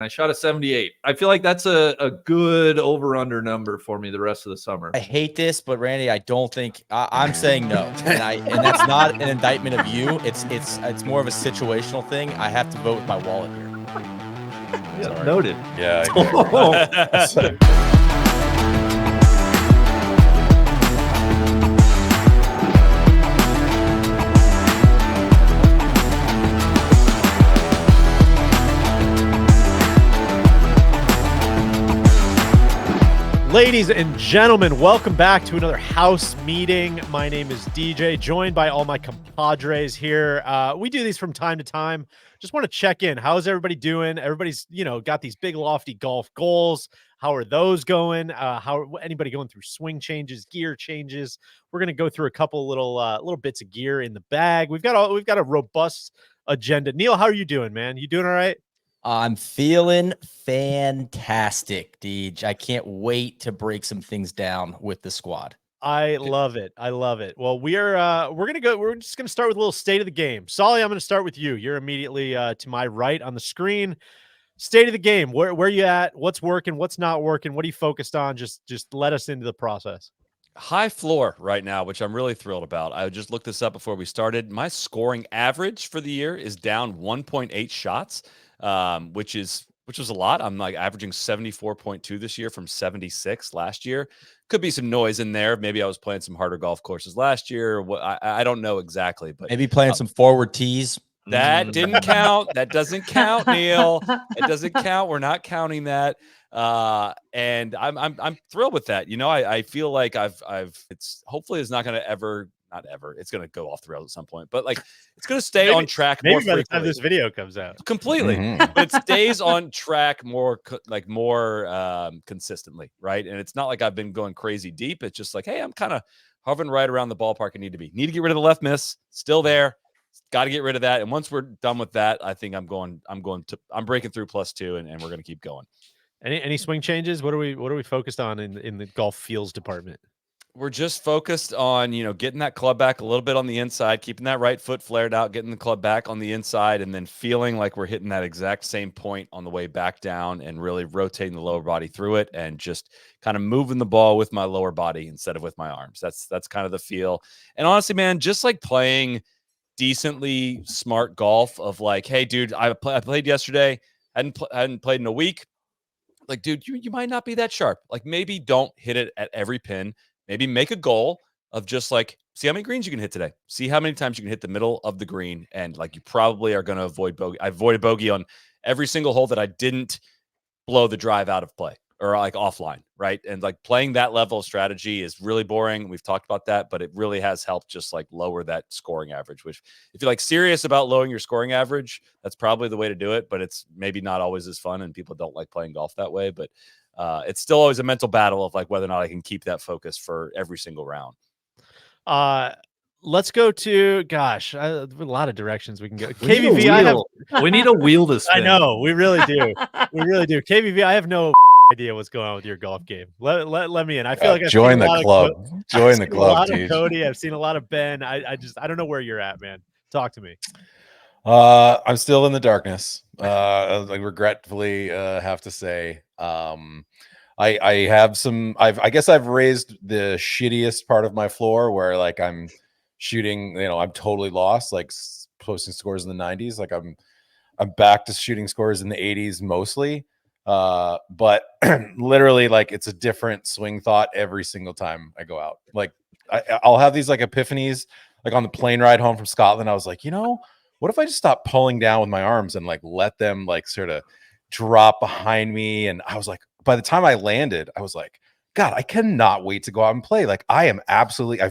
I shot a 78. I feel like that's a good over-under number for me the rest of the summer. I hate this, but Randy, I don't think I'm saying no, and that's not an indictment of you. It's more of a situational thing. I have to vote with my wallet here. Yeah, noted. Yeah, exactly. Ladies and gentlemen, welcome back to another house meeting. My name is DJ, joined by all my compadres here. We do these from time to time. Just want to check in. How's everybody doing? Everybody's, got these big lofty golf goals. How are those going? Anybody going through swing changes, gear changes? We're going to go through a couple little bits of gear in the bag. We've got a robust agenda. Neil, how are you doing, man? You doing all right? I'm feeling fantastic, Deej. I can't wait to break some things down with the squad. I love it. Well, we're just gonna start with a little state of the game. Solly, I'm gonna start with you. You're immediately to my right on the screen. State of the game. Where you at? What's working? What's not working? What are you focused on? Just let us into the process. High floor right now, which I'm really thrilled about. I just looked this up before we started. My scoring average for the year is down 1.8 shots, which was a lot. I'm like averaging 74.2 this year from 76 last year. Could be some noise in there. Maybe I was playing some harder golf courses last year. I don't know exactly, but maybe playing some forward tees. That didn't count. That doesn't count, Neil. It doesn't count. We're not counting that. And I'm thrilled with that. I feel like it's hopefully it's not going to not ever. It's going to go off the rails at some point, but like it's going to stay on track more frequently. By the time this video comes out, completely, but it stays on track more consistently, right? And it's not like I've been going crazy deep. It's just like, hey, I'm kind of hovering right around the ballpark I need to be. Need to get rid of the left miss. Still there. Got to get rid of that. And once we're done with that, I think I'm breaking through +2 and we're going to keep going. Any swing changes? What are we focused on in the golf fields department? We're just focused on, getting that club back a little bit on the inside, keeping that right foot flared out, getting the club back on the inside, and then feeling like we're hitting that exact same point on the way back down and really rotating the lower body through it and just kind of moving the ball with my lower body instead of with my arms. That's kind of the feel. And honestly, man, just like playing decently smart golf of like, hey, dude, I played yesterday, hadn't played in a week. Like, dude, you might not be that sharp. Like, maybe don't hit it at every pin. Maybe make a goal of just like, see how many greens you can hit today. See how many times you can hit the middle of the green. And like, you probably are going to avoid bogey. I avoided bogey on every single hole that I didn't blow the drive out of play or like offline, right? And like playing that level of strategy is really boring. We've talked about that, but it really has helped just like lower that scoring average, which if you're like serious about lowering your scoring average, that's probably the way to do it, but it's maybe not always as fun and people don't like playing golf that way. But it's still always a mental battle of like whether or not I can keep that focus for every single round. Let's go to a lot of directions we can go. KVV, we need a wheel to spin. I know we really do. KVV, I have no idea what's going on with your golf game. Let me in. I feel like I've join the club. Join the club. A lot of Cody. I've seen a lot of Ben. I don't know where you're at, man. Talk to me. I'm still in the darkness. I regretfully have to say. I have some. I guess I've raised the shittiest part of my floor where like I'm shooting. I'm totally lost. Like posting scores in the 90s. Like I'm back to shooting scores in the 80s mostly. But literally like it's a different swing thought every single time I go out. Like I'll have these like epiphanies. Like on the plane ride home from Scotland, I was like, what if I just stop pulling down with my arms and like let them like sort of drop behind me? And I was like, by the time I landed, I was like, God, I cannot wait to go out and play. Like I've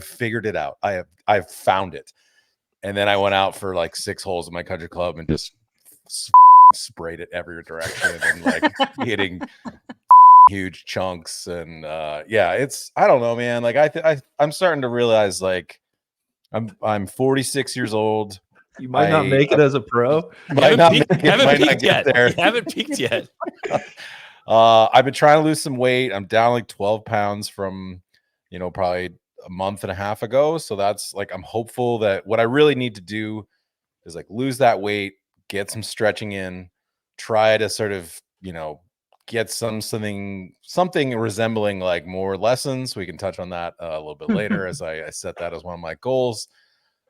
figured it out. I've found it. And then I went out for like 6 holes in my country club and just sprayed it every direction and like hitting huge chunks. And it's, I don't know, man. Like I'm starting to realize like I'm 46 You might not make it as a pro. Haven't peaked yet. There. You haven't peaked yet. I've been trying to lose some weight. I'm down like 12 pounds from, probably a month and a half ago. So that's like, I'm hopeful that what I really need to do is like lose that weight, get some stretching in, try to sort of, get something resembling like more lessons. We can touch on that a little bit later as I set that as one of my goals.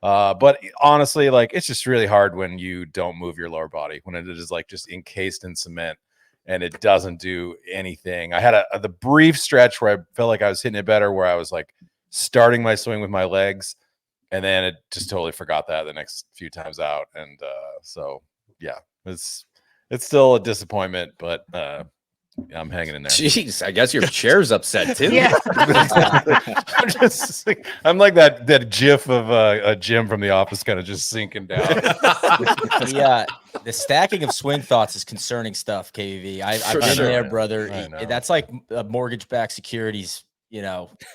But honestly, like, it's just really hard when you don't move your lower body, when it is like just encased in cement and it doesn't do anything. I had the brief stretch where I felt like I was hitting it better, where I was like starting my swing with my legs, and then it just totally forgot that the next few times out. And so yeah, it's still a disappointment, but I'm hanging in there. Jeez, I guess your chair's upset too. Yeah. I'm like that gif of a Jim from The Office kind of just sinking down. The stacking of swing thoughts is concerning stuff, KVV. I've been there, brother. That's like mortgage-backed securities,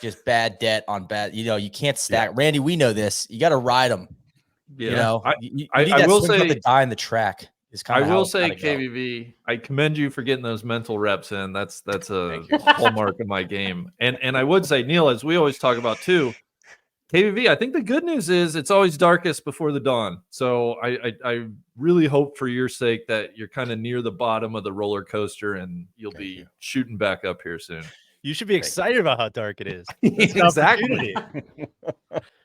just bad debt on bad. You can't stack. Randy, we know this. You got to ride them. Yeah. You need that will swing say, thought to die in the track. I will say, KVV, I commend you for getting those mental reps in. That's a hallmark of my game. And I would say, Neil, as we always talk about too, KVV, I think the good news is it's always darkest before the dawn. So I really hope for your sake that you're kind of near the bottom of the roller coaster and you'll be shooting back up here soon. You should be excited about how dark it is. Exactly.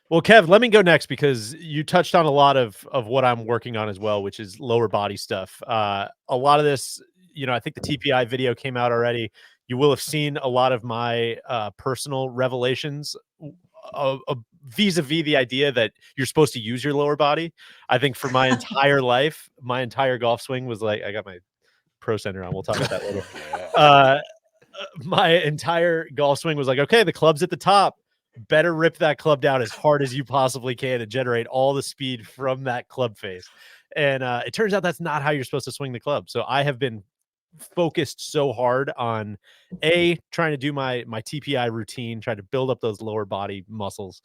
Well, Kev, let me go next because you touched on a lot of what I'm working on as well, which is lower body stuff. A lot of this, I think the TPI video came out already. You will have seen a lot of my personal revelations vis-a-vis the idea that you're supposed to use your lower body. I think for my entire life, my entire golf swing was like, I got my Pro Center on. We'll talk about that later. My entire golf swing was like, okay, the club's at the top. Better rip that club down as hard as you possibly can and generate all the speed from that club face. And it turns out that's not how you're supposed to swing the club. So I have been focused so hard on trying to do my TPI routine, trying to build up those lower body muscles,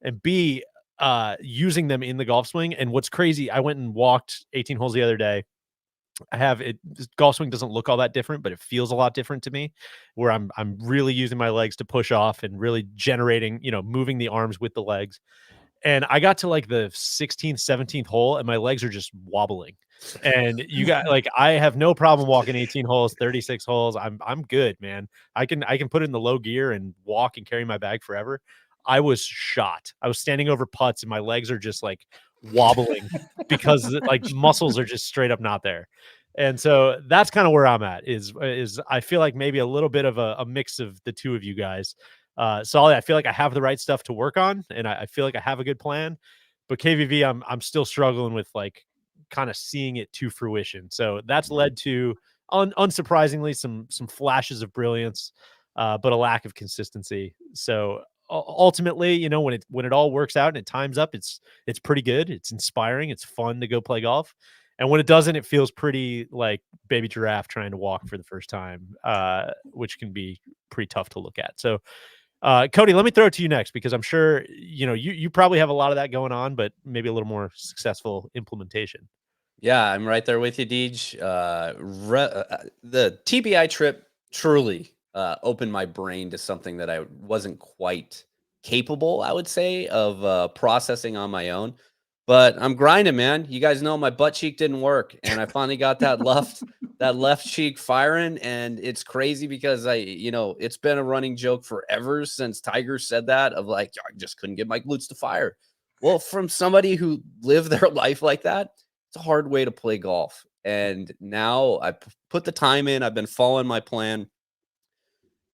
and B, using them in the golf swing. And what's crazy, I went and walked 18 holes the other day. Golf swing doesn't look all that different, but it feels a lot different to me, where I'm really using my legs to push off and really generating, moving the arms with the legs. And I got to like the 16th, 17th hole and my legs are just wobbling. And you got like, I have no problem walking 18 holes, 36 holes. I'm good, man. I can put it in the low gear and walk and carry my bag forever. I was shot. I was standing over putts and my legs are just like wobbling because like muscles are just straight up not there. And so that's kind of where I'm at is I feel like maybe a little bit of a mix of the two of you guys. Solly, I feel like I have the right stuff to work on and I feel like I have a good plan, but KVV, I'm still struggling with like kind of seeing it to fruition. So that's led to unsurprisingly some flashes of brilliance, but a lack of consistency. So ultimately, when it all works out and it times up, it's pretty good. It's inspiring. It's fun to go play golf. And when it doesn't, it feels pretty like baby giraffe trying to walk for the first time, which can be pretty tough to look at. So, Cody, let me throw it to you next, because I'm sure, you probably have a lot of that going on, but maybe a little more successful implementation. Yeah, I'm right there with you, Deej. The TPI trip truly opened my brain to something that I wasn't quite capable, I would say, of processing on my own. But I'm grinding, man. You guys know my butt cheek didn't work, and I finally got that left cheek firing. And it's crazy because it's been a running joke forever since Tiger said that, of like, I just couldn't get my glutes to fire. Well, from somebody who lived their life like that, it's a hard way to play golf. And now I put the time in. I've been following my plan.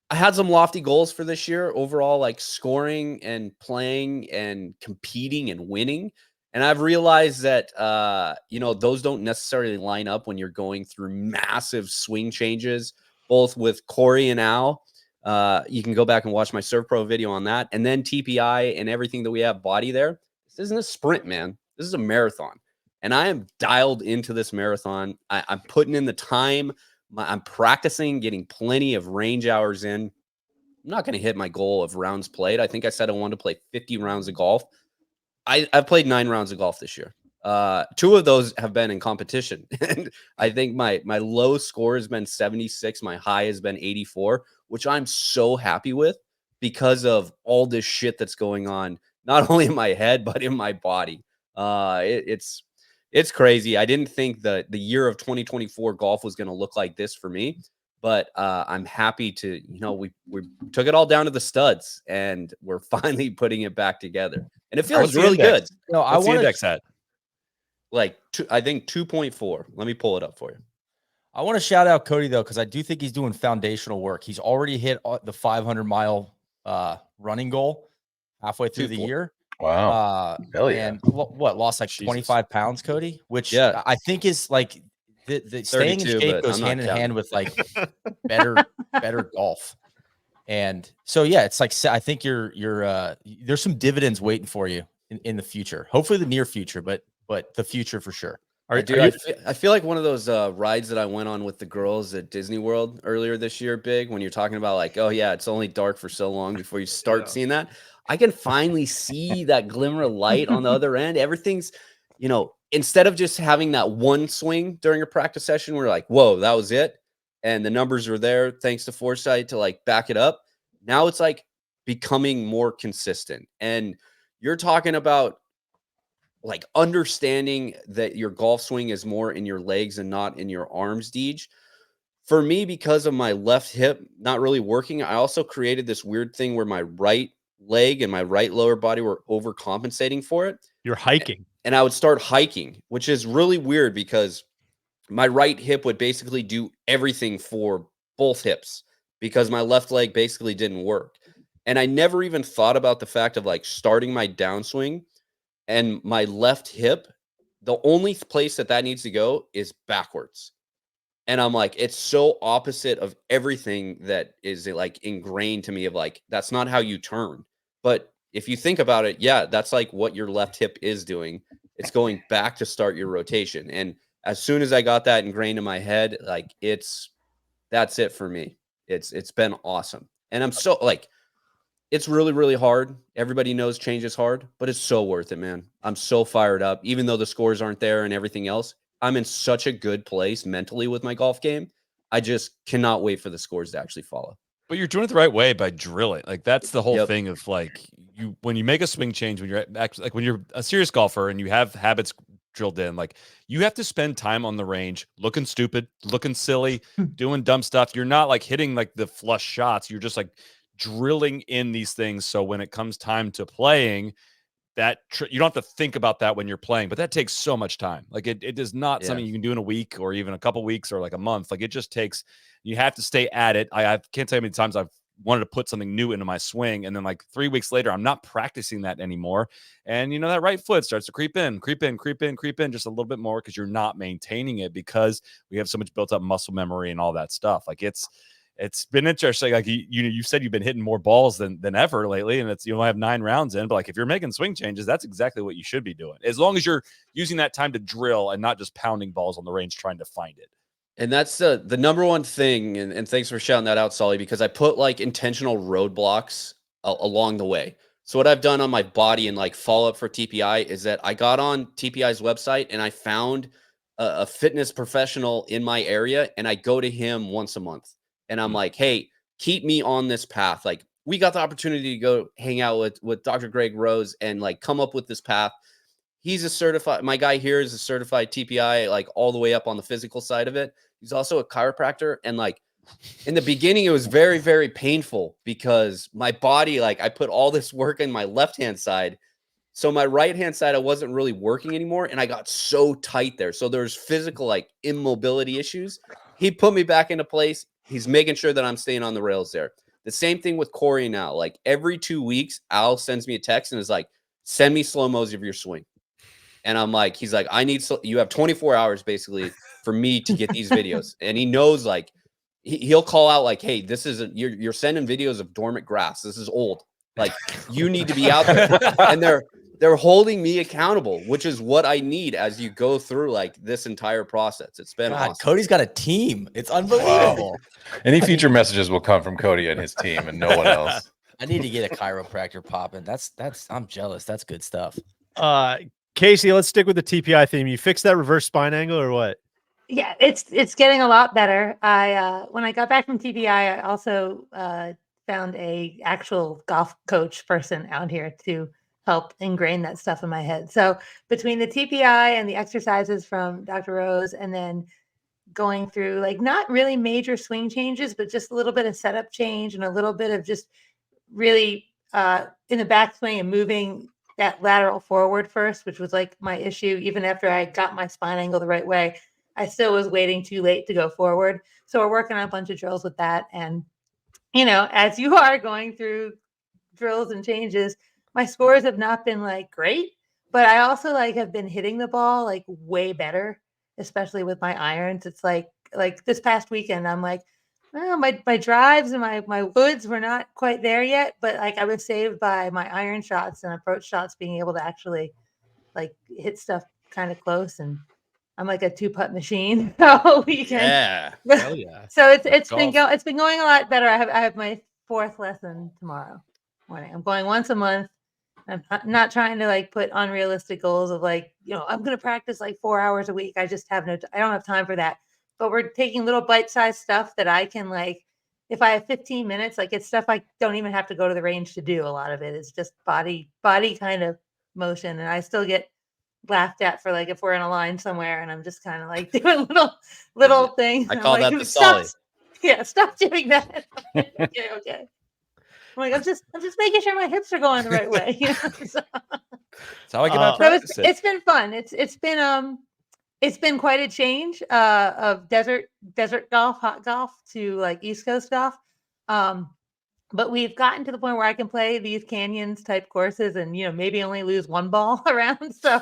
I had some lofty goals for this year overall, like scoring and playing and competing and winning. And I've realized that, those don't necessarily line up when you're going through massive swing changes, both with Corey and Al. You can go back and watch my Serve Pro video on that. And then TPI and everything that we have body there. This isn't a sprint, man. This is a marathon. And I am dialed into this marathon. I'm putting in the time. I'm practicing, getting plenty of range hours in. I'm not going to hit my goal of rounds played. I think I said I wanted to play 50 rounds of golf. I've played 9 rounds of golf this year. 2 of those have been in competition. And I think my low score has been 76. My high has been 84, which I'm so happy with because of all this shit that's going on, not only in my head, but in my body. It's it's crazy. I didn't think the year of 2024 golf was going to look like this for me, but I'm happy to, we took it all down to the studs and we're finally putting it back together. And it feels really good. No, I What's the want index at? Like, I think 2.4. Let me pull it up for you. I want to shout out Cody, though, because I do think he's doing foundational work. He's already hit the 500-mile running goal halfway through the year. Wow. Hell yeah. And what lost like 25 pounds, Cody, which I think is like the staying in shape goes hand in hand with like better golf. And so, yeah, it's like, I think there's some dividends waiting for you in the future, hopefully the near future, but the future for sure. I feel like one of those rides that I went on with the girls at Disney World earlier this year, Big, when you're talking about like, oh yeah, it's only dark for so long before you start seeing that. I can finally see that glimmer of light on the other end. Everything's, instead of just having that one swing during a practice session, we're like, whoa, that was it. And the numbers are there thanks to foresight to like back it up. Now it's like becoming more consistent. And you're talking about like understanding that your golf swing is more in your legs and not in your arms, Deej. For me, because of my left hip not really working, I also created this weird thing where my right leg and my right lower body were overcompensating for it. You're hiking. And I would start hiking, which is really weird because my right hip would basically do everything for both hips because my left leg basically didn't work. And I never even thought about the fact of like starting my downswing and my left hip, the only place that needs to go is backwards. And I'm like, it's so opposite of everything that is like ingrained to me of like, that's not how you turn. But if you think about it, yeah, that's like what your left hip is doing. It's going back to start your rotation. And as soon as I got that ingrained in my head, like that's it for me. It's been awesome. And I'm so like, it's really, really hard. Everybody knows change is hard, but it's so worth it, man. I'm so fired up. Even though the scores aren't there and everything else, I'm in such a good place mentally with my golf game. I just cannot wait for the scores to actually follow. But you're doing it the right way by drilling. Like that's the whole thing of like when you make a swing change, when you're actually like when you're a serious golfer and you have habits drilled in, like you have to spend time on the range looking stupid, looking silly, doing dumb stuff. You're not like hitting like the flush shots. You're just like drilling in these things. So when it comes time to playing, that you don't have to think about that when you're playing, but that takes so much time. Like it is not something you can do in a week or even a couple weeks or like a month. Like it just takes, you have to stay at it. I can't tell you how many times I've wanted to put something new into my swing. And then like 3 weeks later, I'm not practicing that anymore. And that right foot starts to creep in just a little bit more because you're not maintaining it because we have so much built up muscle memory and all that stuff. Like it's been interesting. Like you said, you've been hitting more balls than ever lately, and you only have 9 rounds in. But like if you're making swing changes, that's exactly what you should be doing. As long as you're using that time to drill and not just pounding balls on the range trying to find it. And that's the number one thing. And thanks for shouting that out, Solly, because I put like intentional roadblocks along the way. So what I've done on my body and like follow up for TPI is that I got on TPI's website and I found a fitness professional in my area, and I go to him once a month. And I'm like, hey, keep me on this path. Like we got the opportunity to go hang out with Dr. Greg Rose and like come up with this path. He's a certified, my guy here is a certified TPI, like all the way up on the physical side of it. He's also a chiropractor. And like in the beginning, it was very, very painful because my body, like I put all this work in my left-hand side. So my right-hand side, I wasn't really working anymore. And I got so tight there. So there's physical like immobility issues. He put me back into place. He's making sure that I'm staying on the rails there. The same thing with Corey now. Like every 2 weeks, Al sends me a text and is like, send me slow-mos of your swing. And I'm like, he's like, you have 24 hours basically for me to get these videos. And he knows like, he'll call out like, hey, this is you're sending videos of dormant grass. This is old. Like you need to be out there. And they're holding me accountable, which is what I need as you go through like this entire process. It's been awesome. Cody's got a team. It's unbelievable. Any future messages will come from Cody and his team and no one else. I need to get a chiropractor popping. I'm jealous. That's good stuff. Casey, let's stick with the TPI theme. You fixed that reverse spine angle or what? Yeah, it's getting a lot better. When I got back from TPI, I also found a actual golf coach person out here to help ingrain that stuff in my head. So between the TPI and the exercises from Dr. Rose, and then going through like not really major swing changes, but just a little bit of setup change and a little bit of just really in the backswing and moving that lateral forward first, which was like my issue. Even after I got my spine angle the right way, I still was waiting too late to go forward. So we're working on a bunch of drills with that. And, you know, as you are going through drills and changes, my scores have not been like great, but I also like have been hitting the ball like way better, especially with my irons. It's like this past weekend, I'm like, well, my drives and my woods were not quite there yet, but like I was saved by my iron shots and approach shots being able to actually like hit stuff kind of close. And I'm like a 2-putt machine. So you can, Hell yeah. So it's golf. been going a lot better. I have my 4th lesson tomorrow morning. I'm going once a month. I'm not trying to like put unrealistic goals of like, you know, I'm going to practice like 4 hours a week. I just have I don't have time for that. But we're taking little bite-sized stuff that I can like, if I have 15 minutes, like it's stuff I don't even have to go to the range to do. A lot of it is just body kind of motion. And I still get laughed at for like if we're in a line somewhere and I'm just kind of like doing little things. I call like, that the solid. Yeah, stop doing that. Okay. I'm like, I'm just making sure my hips are going the right way. You know? That's how I get my practice. It's been fun. It's been quite a change of desert golf, hot golf to like East Coast golf. But we've gotten to the point where I can play these canyons type courses and, you know, maybe only lose one ball around. So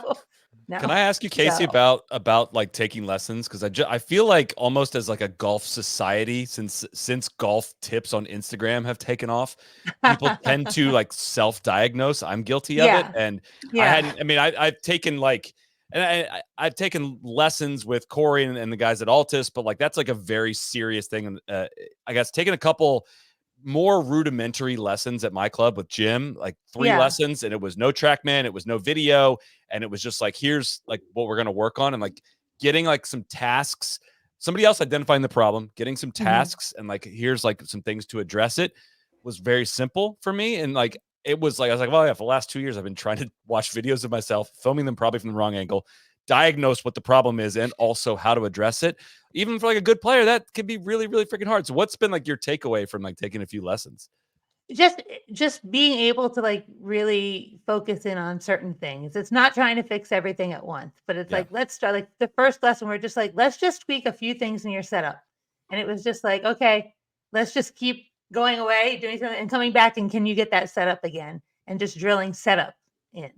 no. Can I ask you, Casey, about like taking lessons? Because I feel like almost as like a golf society, since golf tips on Instagram have taken off, people tend to like self-diagnose. I'm guilty of it, and I've taken like, and I've taken lessons with Corey and the guys at Altus, but like that's like a very serious thing. And I guess taking a couple more rudimentary lessons at my club with Jim, like 3 lessons, and it was no TrackMan, it was no video, and it was just like, here's like what we're going to work on, and like getting like some tasks, somebody else identifying the problem, getting some tasks, and like here's like some things to address it was very simple for me. And like it was like I was like, well, yeah, for the last 2 years I've been trying to watch videos of myself, filming them probably from the wrong angle, diagnose what the problem is, and also how to address it. Even for like a good player, that can be really, really freaking hard. So what's been like your takeaway from like taking a few lessons? Just being able to like really focus in on certain things. It's not trying to fix everything at once, but it's like, let's start like the first lesson. We're just like, let's just tweak a few things in your setup. And it was just like, okay, let's just keep going away, doing something and coming back. And can you get that setup again? And just drilling setup in,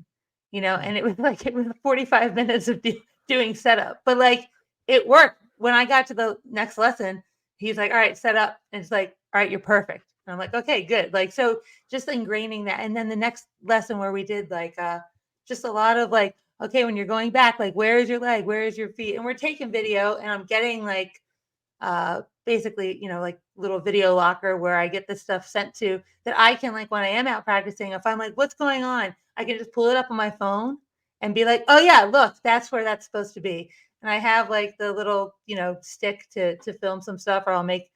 you know, and it was 45 minutes of doing setup, but like it worked. When I got to the next lesson, he's like, all right, set up. And it's like, all right, you're perfect. And I'm like, okay, good. Like, so just ingraining that. And then the next lesson where we did like, just a lot of like, okay, when you're going back, like, where is your leg? Where is your feet? And we're taking video and I'm getting like, basically, you know, like little video locker where I get this stuff sent to that I can like, when I am out practicing, if I'm like, what's going on? I can just pull it up on my phone and be like, oh yeah, look, that's where that's supposed to be. And I have like the little, you know, stick to film some stuff, or I'll make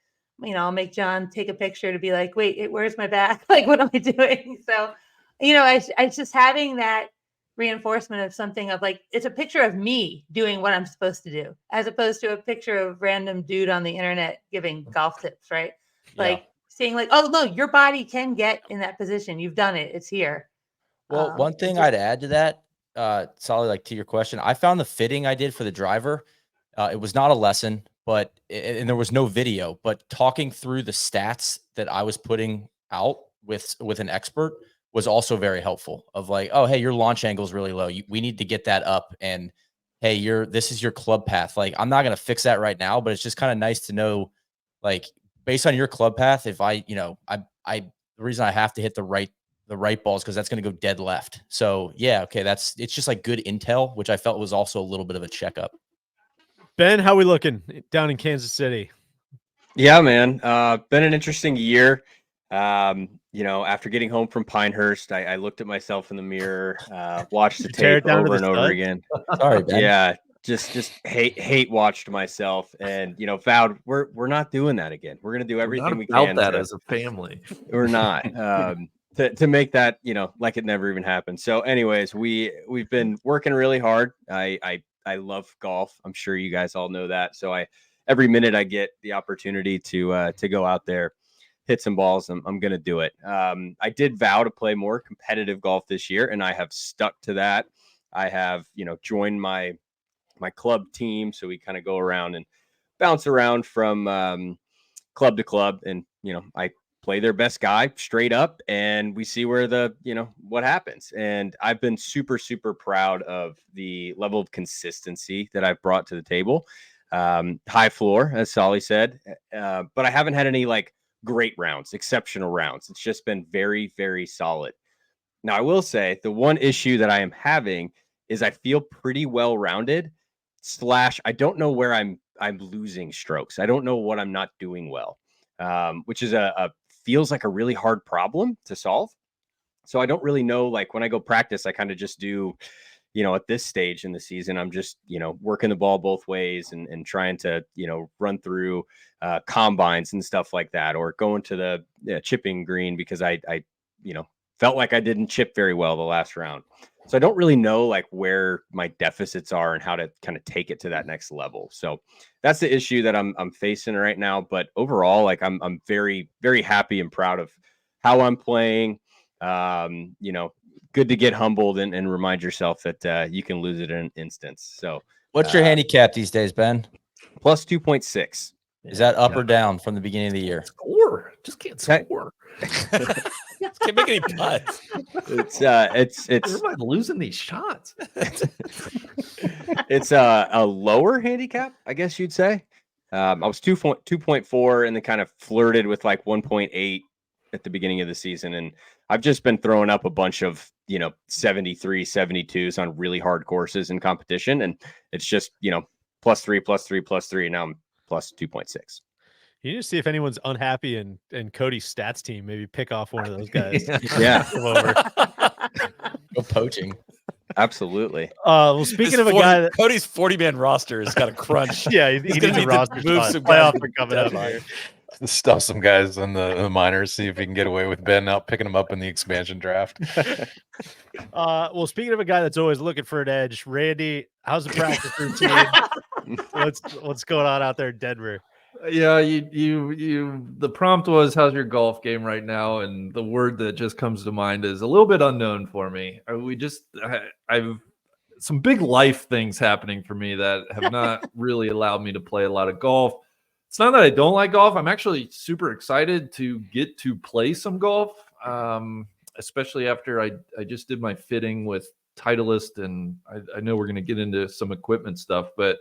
John take a picture to be like, wait, where's my back? Like, what am I doing? So, you know, I just having that reinforcement of something of like, it's a picture of me doing what I'm supposed to do, as opposed to a picture of random dude on the internet giving golf tips, right? Like seeing like, oh no, your body can get in that position. You've done it. It's here. Well, one thing I'd add to that, Solly, like to your question, I found the fitting I did for the driver. It was not a lesson, and there was no video, but talking through the stats that I was putting out with an expert was also very helpful. Of like, oh, hey, your launch angle is really low. We need to get that up. And hey, this is your club path. Like, I'm not going to fix that right now, but it's just kind of nice to know, like, based on your club path, if the reason I have to hit the right balls because that's going to go dead left. So yeah, okay, it's just like good intel, which I felt was also a little bit of a checkup. Ben, how we looking down in Kansas City? Yeah, man. Been an interesting year. You know, after getting home from Pinehurst, I looked at myself in the mirror, watched the tape over and over again. Sorry, Ben. Yeah, just hate watched myself, and you know, vowed we're not doing that again. We're gonna do everything we can. That as a family, we're not. to make that, you know, like it never even happened. So anyways, we've been working really hard. I love golf. I'm sure you guys all know that. So every minute I get the opportunity to go out there, hit some balls, I'm going to do it. I did vow to play more competitive golf this year, and I have stuck to that. I have, you know, joined my club team. So we kind of go around and bounce around from club to club, and, you know, I play their best guy straight up, and we see where what happens. And I've been super, super proud of the level of consistency that I've brought to the table. High floor, as Solly said, but I haven't had any like great rounds, exceptional rounds. It's just been very, very solid. Now, I will say the one issue that I am having is I feel pretty well rounded. I don't know where I'm losing strokes. I don't know what I'm not doing well, which is feels like a really hard problem to solve. So I don't really know. Like when I go practice, I kind of just do, you know, at this stage in the season, I'm just, you know, working the ball both ways and trying to, you know, run through combines and stuff like that, or going to the chipping green because I, you know, felt like I didn't chip very well the last round. So I don't really know like where my deficits are and how to kind of take it to that next level. So that's the issue that I'm facing right now. But overall, like I'm very, very happy and proud of how I'm playing. You know, good to get humbled and remind yourself that you can lose it in an instance. So what's your handicap these days, Ben? Plus 2.6. Is that up or down from the beginning of the year? Score. Just can't score. Can't make any putts. It's everybody losing these shots. It's a lower handicap, I guess you'd say. I was 2.4 and then kind of flirted with like 1.8 at the beginning of the season. And I've just been throwing up a bunch of, you know, 73, 72s on really hard courses in competition. And it's just, you know, plus 3, plus 3, plus 3. Now I'm plus 2.6. You need to see if anyone's unhappy in Cody's stats team. Maybe pick off one of those guys. Yeah. Come over. Go poaching. Absolutely. Well, speaking of a guy that Cody's 40-man roster has got a crunch. yeah, he needs a roster move spot. some Playoffs guys are coming up here. Stuff some guys in the minors, see if he can get away with Ben out picking them up in the expansion draft. Well, speaking of a guy that's always looking for an edge, Randy, how's the practice routine? What's going on out there in Denver? Yeah, the prompt was, how's your golf game right now? And the word that just comes to mind is a little bit unknown for me. I've some big life things happening for me that have not really allowed me to play a lot of golf. It's not that I don't like golf. I'm actually super excited to get to play some golf, especially after I just did my fitting with Titleist, and I know we're going to get into some equipment stuff, but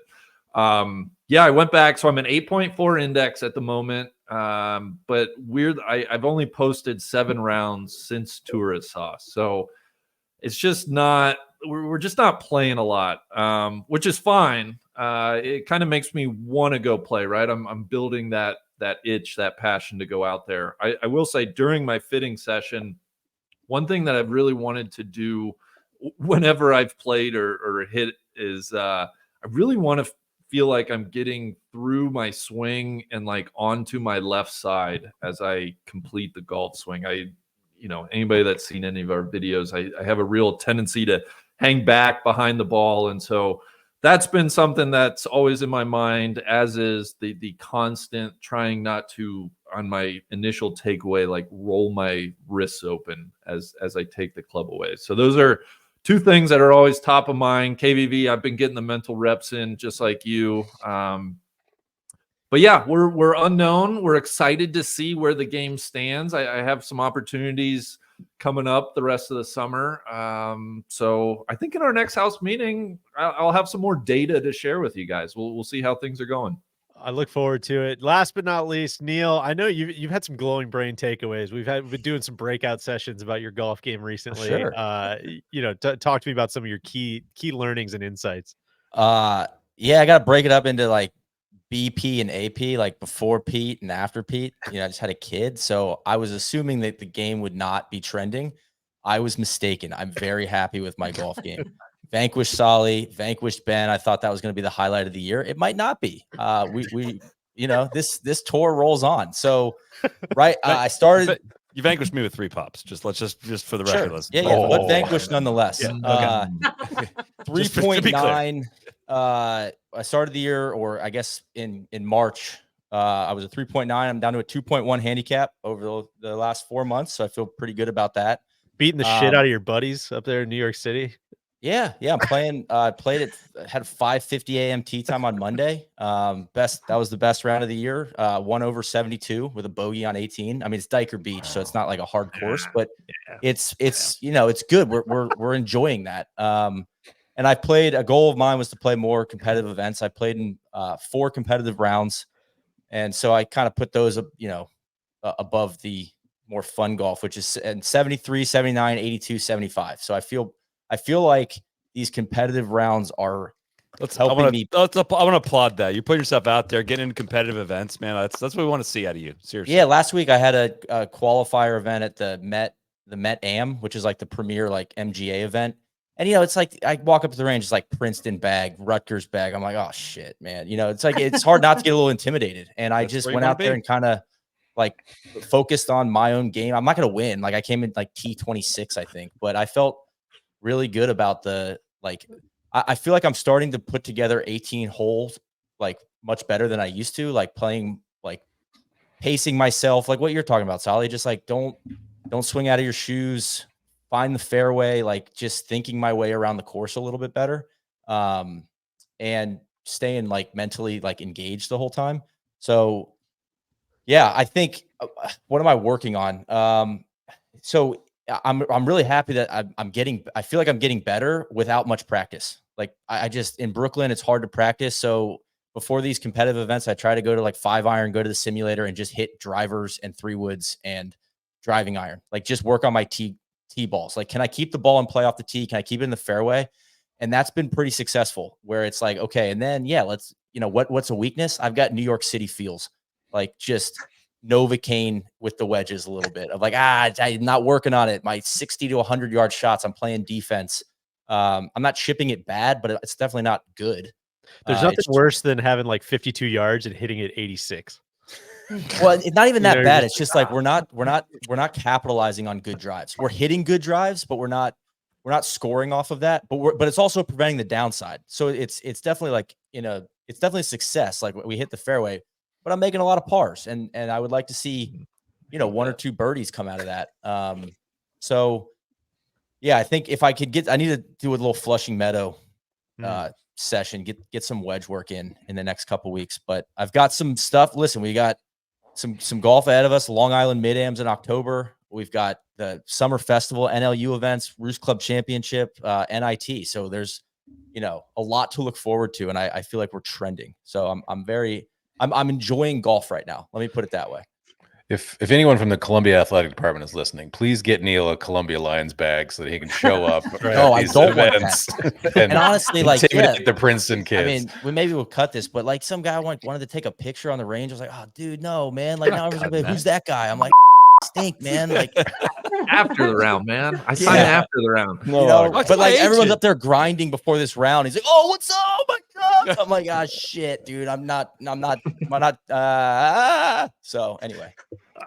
yeah, I went back. So I'm an 8.4 index at the moment. But weird, I've only posted 7 rounds since Tourist Sauce. So it's just not, we're just not playing a lot, which is fine. It kind of makes me want to go play, right? I'm building that itch, that passion to go out there. I will say during my fitting session, one thing that I've really wanted to do whenever I've played or hit is I really want to feel like I'm getting through my swing and like onto my left side as I complete the golf swing. Anybody that's seen any of our videos, I have a real tendency to hang back behind the ball. And so that's been something that's always in my mind, as is the constant trying not to, on my initial takeaway, like roll my wrists open as I take the club away. So those are 2 things that are always top of mind. KVV, I've been getting the mental reps in just like you. But yeah, we're unknown. We're excited to see where the game stands. I have some opportunities coming up the rest of the summer. So I think in our next house meeting, I'll have some more data to share with you guys. We'll see how things are going. I look forward to it. Last but not least, Neil, I know you've had some glowing brain takeaways. We've been doing some breakout sessions about your golf game recently. Sure. Talk to me about some of your key learnings and insights. Yeah, I got to break it up into like BP and AP, like before Pete and after Pete. I just had a kid, so I was assuming that the game would not be trending. I was mistaken. I'm very happy with my golf game. Vanquished Solly, vanquished Ben. I thought that was going to be the highlight of the year. It might not be. We this tour rolls on. So, right, I started. You vanquished me with 3 pops. Let's just for the record. Let's Yeah, but vanquished nonetheless. Yeah, okay. 3.9. I started the year, or I guess in March, I was a 3.9. I'm down to a 2.1 handicap over the last 4 months, so I feel pretty good about that. Beating the shit out of your buddies up there in New York City. Yeah, I'm playing. Played it. Had a 5:50 a.m. tee time on Monday. That was the best round of the year. 1 over 72 with a bogey on 18. I mean, it's Diker Beach, so it's not like a hard course, but it's it's good. We're enjoying that. And I played. A goal of mine was to play more competitive events. I played in 4 competitive rounds, and so I kind of put those, above the more fun golf, which is 73, 79, 82, 75. So I feel like these competitive rounds are helping me. I want to applaud that. You're putting yourself out there, getting into competitive events, man. That's what we want to see out of you. Seriously. Yeah, last week I had a qualifier event at the Met Am, which is like the premier like MGA event. And it's like I walk up to the range, it's like Princeton bag, Rutgers bag. I'm like, oh shit, man. It's like it's hard not to get a little intimidated. And I just went out there and kind of like focused on my own game. I'm not gonna win. Like I came in like T26, I think, but I felt really good about I feel like I'm starting to put together 18 holes like much better than I used to, like playing, like pacing myself, like what you're talking about, Sally. Just like don't swing out of your shoes, find the fairway, like just thinking my way around the course a little bit better, and staying like mentally like engaged the whole time. So yeah, I think what am I working on? So I'm really happy that I feel like I'm getting better without much practice. Like I just, in Brooklyn, it's hard to practice. So before these competitive events, I try to go to like 5-iron, go to the simulator and just hit drivers and 3-woods and driving iron. Like just work on my tee balls. Like, can I keep the ball in play off the tee? Can I keep it in the fairway? And that's been pretty successful, where it's like, okay. And then, yeah, let's, what's a weakness? I've got New York City feels, like just Novocaine with the wedges a little bit of like, I'm not working on it. My 60 to 100 yard shots, I'm playing defense. I'm not chipping it bad, but it's definitely not good. There's nothing worse than having like 52 yards and hitting it 86. Well, it's not even that bad. It's just like we're not capitalizing on good drives. We're hitting good drives, but we're not scoring off of that. But it's also preventing the downside. So it's definitely like, it's definitely a success. Like we hit the fairway, but I'm making a lot of pars, and I would like to see, 1 or 2 birdies come out of that. So yeah, I think if I could I need to do a little Flushing Meadow session, get some wedge work in the next couple weeks. But I've got some stuff. Listen, we got some golf ahead of us. Long Island Mid-Ams in October. We've got the Summer Festival, NLU events, Roost Club Championship, NIT. So there's, a lot to look forward to, and I feel like we're trending. So I'm enjoying golf right now. Let me put it that way. If anyone from the Columbia Athletic Department is listening, please get Neil a Columbia Lions bag so that he can show up. No, I don't want that. and honestly, like, the Princeton kids. I mean, we'll cut this, but like some guy wanted to take a picture on the range. I was like, oh, dude, no, man. Like, now everyone's like, who's that guy? I'm like, stink, man. Like after the round, man. I signed after the round. But like everyone's up there grinding before this round. He's like, oh, what's up? Oh my God. I'm like, shit, dude. I'm not. So anyway.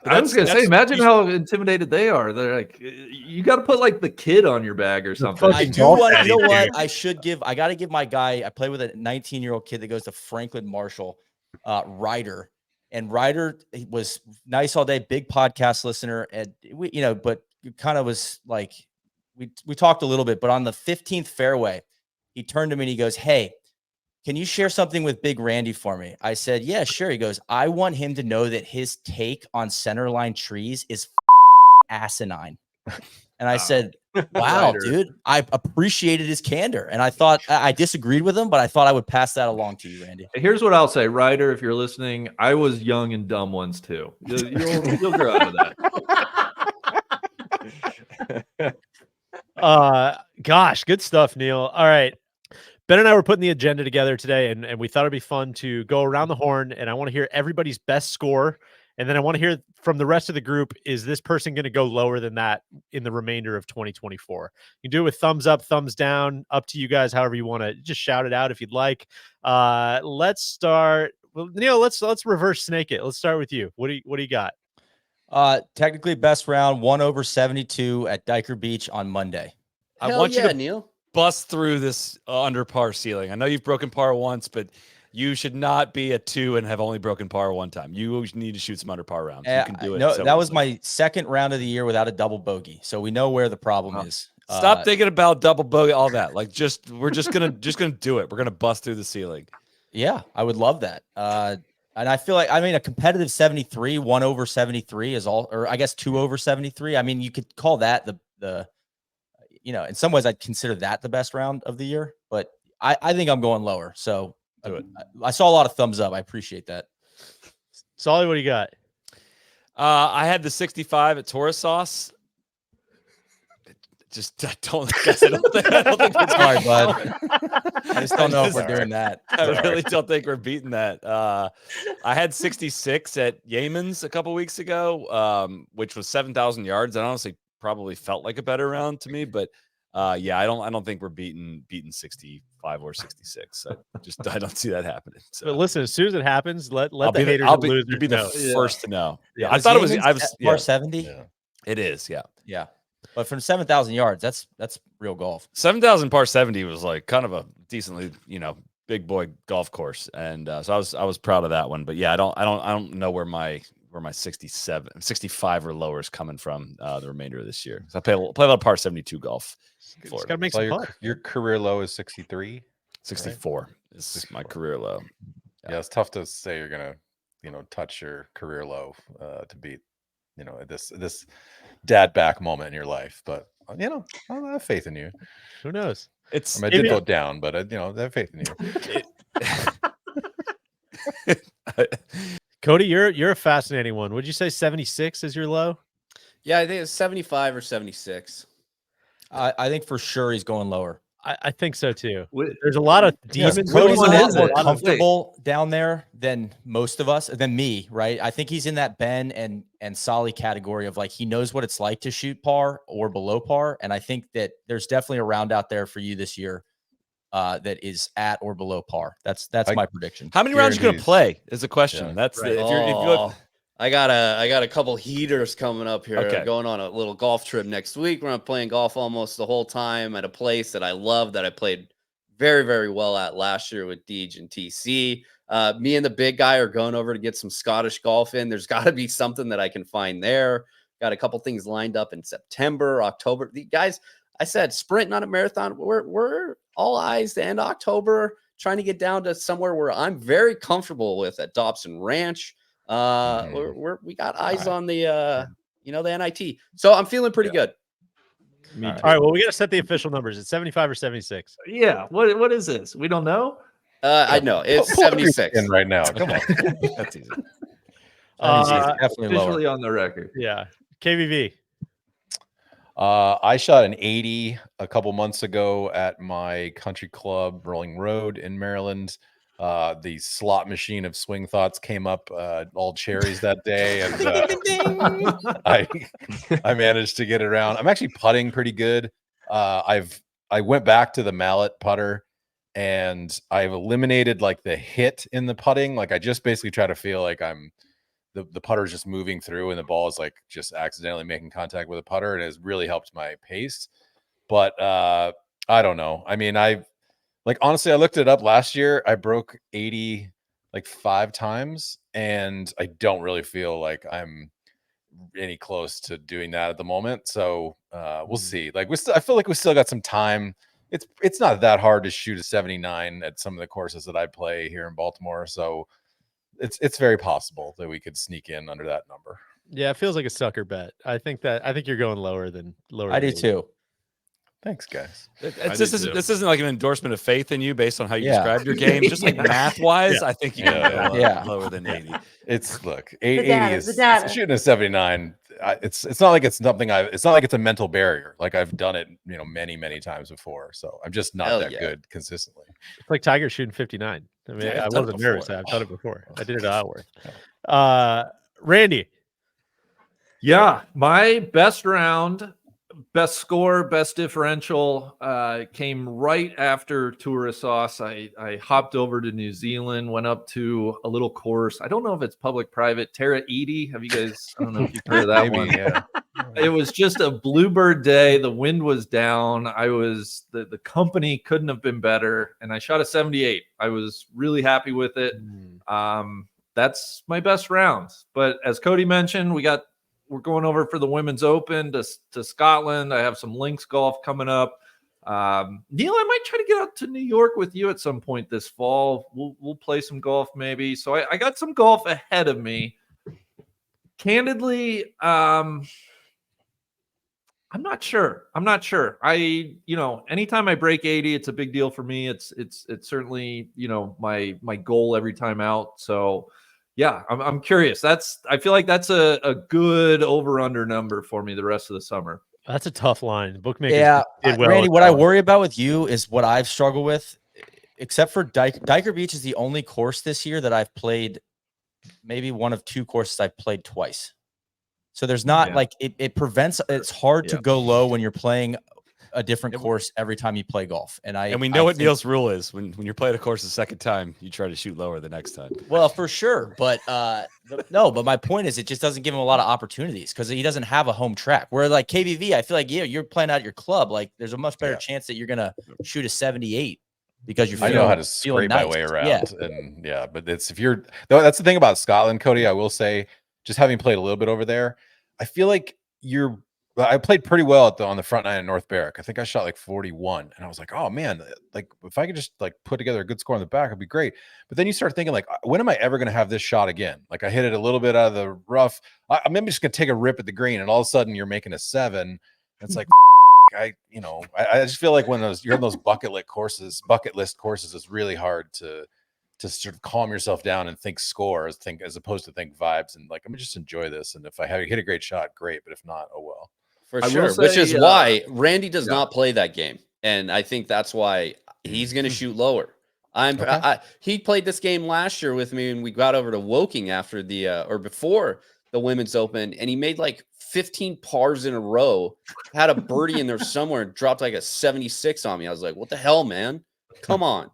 I was gonna say, imagine how intimidated they are. They're like, you got to put like the kid on your bag or something. I do want, you know what? I got to give my guy. I play with a 19-year-old kid that goes to Franklin Marshall, Ryder. And Ryder was nice all day, big podcast listener, and we, but kind of was like, we talked a little bit, but on the 15th fairway, he turned to me and he goes, "Hey, can you share something with Big Randy for me?" I said, "Yeah, sure." He goes, "I want him to know that his take on centerline trees is asinine." And I said, "Wow, dude, I appreciated his candor." And I thought I disagreed with him, but I thought I would pass that along to you, Randy. Here's what I'll say, Ryder, if you're listening, I was young and dumb once too. You'll grow out of that. Gosh, good stuff, Neil. All right. Ben and I were putting the agenda together today, and we thought it'd be fun to go around the horn, and I want to hear everybody's best score. And then I want to hear from the rest of the group, is this person going to go lower than that in the remainder of 2024? You can do it with thumbs up, thumbs down, up to you guys, however you want to just shout it out if you'd like. Let's start. Well, Neil, let's reverse snake it. Let's start with you. What do you got? Technically best round, 1/72 at Diker Beach on Monday. I want you to Neil. bust through this under par ceiling. I know you've broken par once, but you should not be a 2 and have only broken par one time. You need to shoot some under par rounds. You can do it. No, so that was easily. my second round of the year without a double bogey. So we know where the problem is. Stop thinking about double bogey, all that. Like we're just gonna do it. We're gonna bust through the ceiling. Yeah, I would love that. And I feel like, I mean, a competitive 73, 1/73 is all, or I guess 2/73. I mean, you could call that the in some ways I'd consider that the best round of the year, but I think I'm going lower. So do it. I saw a lot of thumbs up. I appreciate that. Solly, what do you got? I had the 65 at Taurus Sauce. I don't think it's sorry, bud. I just don't know if we're doing that. I really don't think we're beating that. I had 66 at Yemen's a couple weeks ago, which was 7,000 yards. And honestly probably felt like a better round to me, but yeah, I don't think we're beating 65 or 66. I don't see that happening. So. But listen, as soon as it happens, let the haters I'll and be losers the know. first to know. Yeah, I thought it was par 70. Yeah. It is, yeah. Yeah. But from 7,000 yards, that's real golf. 7,000 par 70 was like kind of a decently, big boy golf course, and so I was proud of that one. But yeah, I don't know where my 65 or lower is coming from the remainder of this year. So I play a lot of par 72 golf. Just gotta make some your career low is 63. 64 right? Is my career low. Yeah, it's tough to say you're gonna touch your career low to beat this dad back moment in your life, but I have faith in you. Who knows? I did go down, but I have faith in you. Cody, you're a fascinating one. Would you say 76 is your low? Yeah, I think it's 75 or 76. I think for sure he's going lower. I think so too. There's a lot of demons. Cody's a lot more comfortable down there than most of us, than me, right? I think he's in that Ben and Solly category of like, he knows what it's like to shoot par or below par. And I think that there's definitely a round out there for you this year that is at or below par. That's my prediction. How many rounds are you gonna play is the question. Yeah. That's right. if you look, I got a couple heaters coming up here. Okay. Going on a little golf trip next week. We're playing golf almost the whole time at a place that I love, that I played very, very well at last year with Deej and TC. Me and the big guy are going over to get some Scottish golf in. There's got to be something that I can find there. Got a couple things lined up in September, October. The guys, I said sprint, not a marathon. We're all eyes to end October, trying to get down to somewhere where I'm very comfortable with at Dobson Ranch. We got eyes on the the NIT, so I'm feeling pretty good. All right, well, we got to set the official numbers. It's 75 or 76. Yeah, what is this? We don't know. I know it's 76 right now. Come on, that's easy. Definitely officially on the record. Yeah, KVV. I shot an 80 a couple months ago at my country club, Rolling Road in Maryland. The slot machine of Swing Thoughts came up all cherries that day, and I managed to get it around. I'm actually putting pretty good. I went back to the mallet putter, and I've eliminated like the hit in the putting. Like I just basically try to feel like I'm the putter is just moving through, and the ball is like just accidentally making contact with the putter, and it has really helped my pace. But I don't know. I mean, honestly, I looked it up last year. I broke 80 like 5 times, and I don't really feel like I'm any close to doing that at the moment. So we'll see. Like I feel like we still got some time. It's not that hard to shoot a 79 at some of the courses that I play here in Baltimore. So it's very possible that we could sneak in under that number. Yeah, it feels like a sucker bet. I think you're going lower than lower. I do too. Thanks, guys. This isn't like an endorsement of faith in you based on how you described your game. Just like math wise, I think you can go lower than 80. It's 80 is shooting a 79. It's not like it's something it's not like it's a mental barrier. Like I've done it, many, many times before. So I'm just not that good consistently. It's like Tiger shooting 59. I mean, I wasn't nervous. I've done it before. I did it at Outworth. Randy. Yeah, my best round best score, best differential came right after Tourist Sauce. I hopped over to New Zealand, went up to a little course. I don't know if it's public, private. Terra Edie. Have you guys? I don't know if you've heard of that one. Yeah. It was just a bluebird day. The wind was down. The company couldn't have been better, and I shot a 78. I was really happy with it. That's my best rounds. But as Cody mentioned, we're going over for the Women's Open to Scotland. I have some links golf coming up. Neil, I might try to get out to New York with you at some point this fall. We'll play some golf maybe. So I got some golf ahead of me. Candidly, I'm not sure. Anytime I break 80, it's a big deal for me. It's certainly, my goal every time out. So yeah, I'm curious. I feel like that's a good over-under number for me the rest of the summer. That's a tough line. Bookmakers. Yeah, did well Randy, what I worry about with you is what I've struggled with, except for Diker Beach is the only course this year that I've played, maybe one of two courses I've played twice. So there's not it prevents, it's hard to go low when you're playing a different course every time you play golf. And we know what Neil's rule is. When you're playing a course the second time, you try to shoot lower the next time. Well, for sure. But but my point is it just doesn't give him a lot of opportunities because he doesn't have a home track. Where like KVV, I feel like, you're playing out your club. Like there's a much better chance that you're going to shoot a 78 because I know how to scrape my way around. But that's the thing about Scotland, Cody. I will say, just having played a little bit over there, I feel like I played pretty well on the front nine at North Berwick. I think I shot like 41, and I was like, oh man, like if I could just like put together a good score on the back, it'd be great. But then you start thinking like, when am I ever going to have this shot again? Like I hit it a little bit out of the rough. I'm maybe just going to take a rip at the green, and all of a sudden you're making a 7. And it's like, I just feel like when you're on those bucket list courses, it's really hard to sort of calm yourself down and think score as opposed to think vibes and like, let me just enjoy this. And if I hit a great shot, great. But if not, oh well. For sure. Which is why Randy does not play that game. And I think that's why he's going to shoot lower. He played this game last year with me and we got over to Woking after before the Women's Open. And he made like 15 pars in a row, had a birdie in there somewhere and dropped like a 76 on me. I was like, what the hell, man? Come on.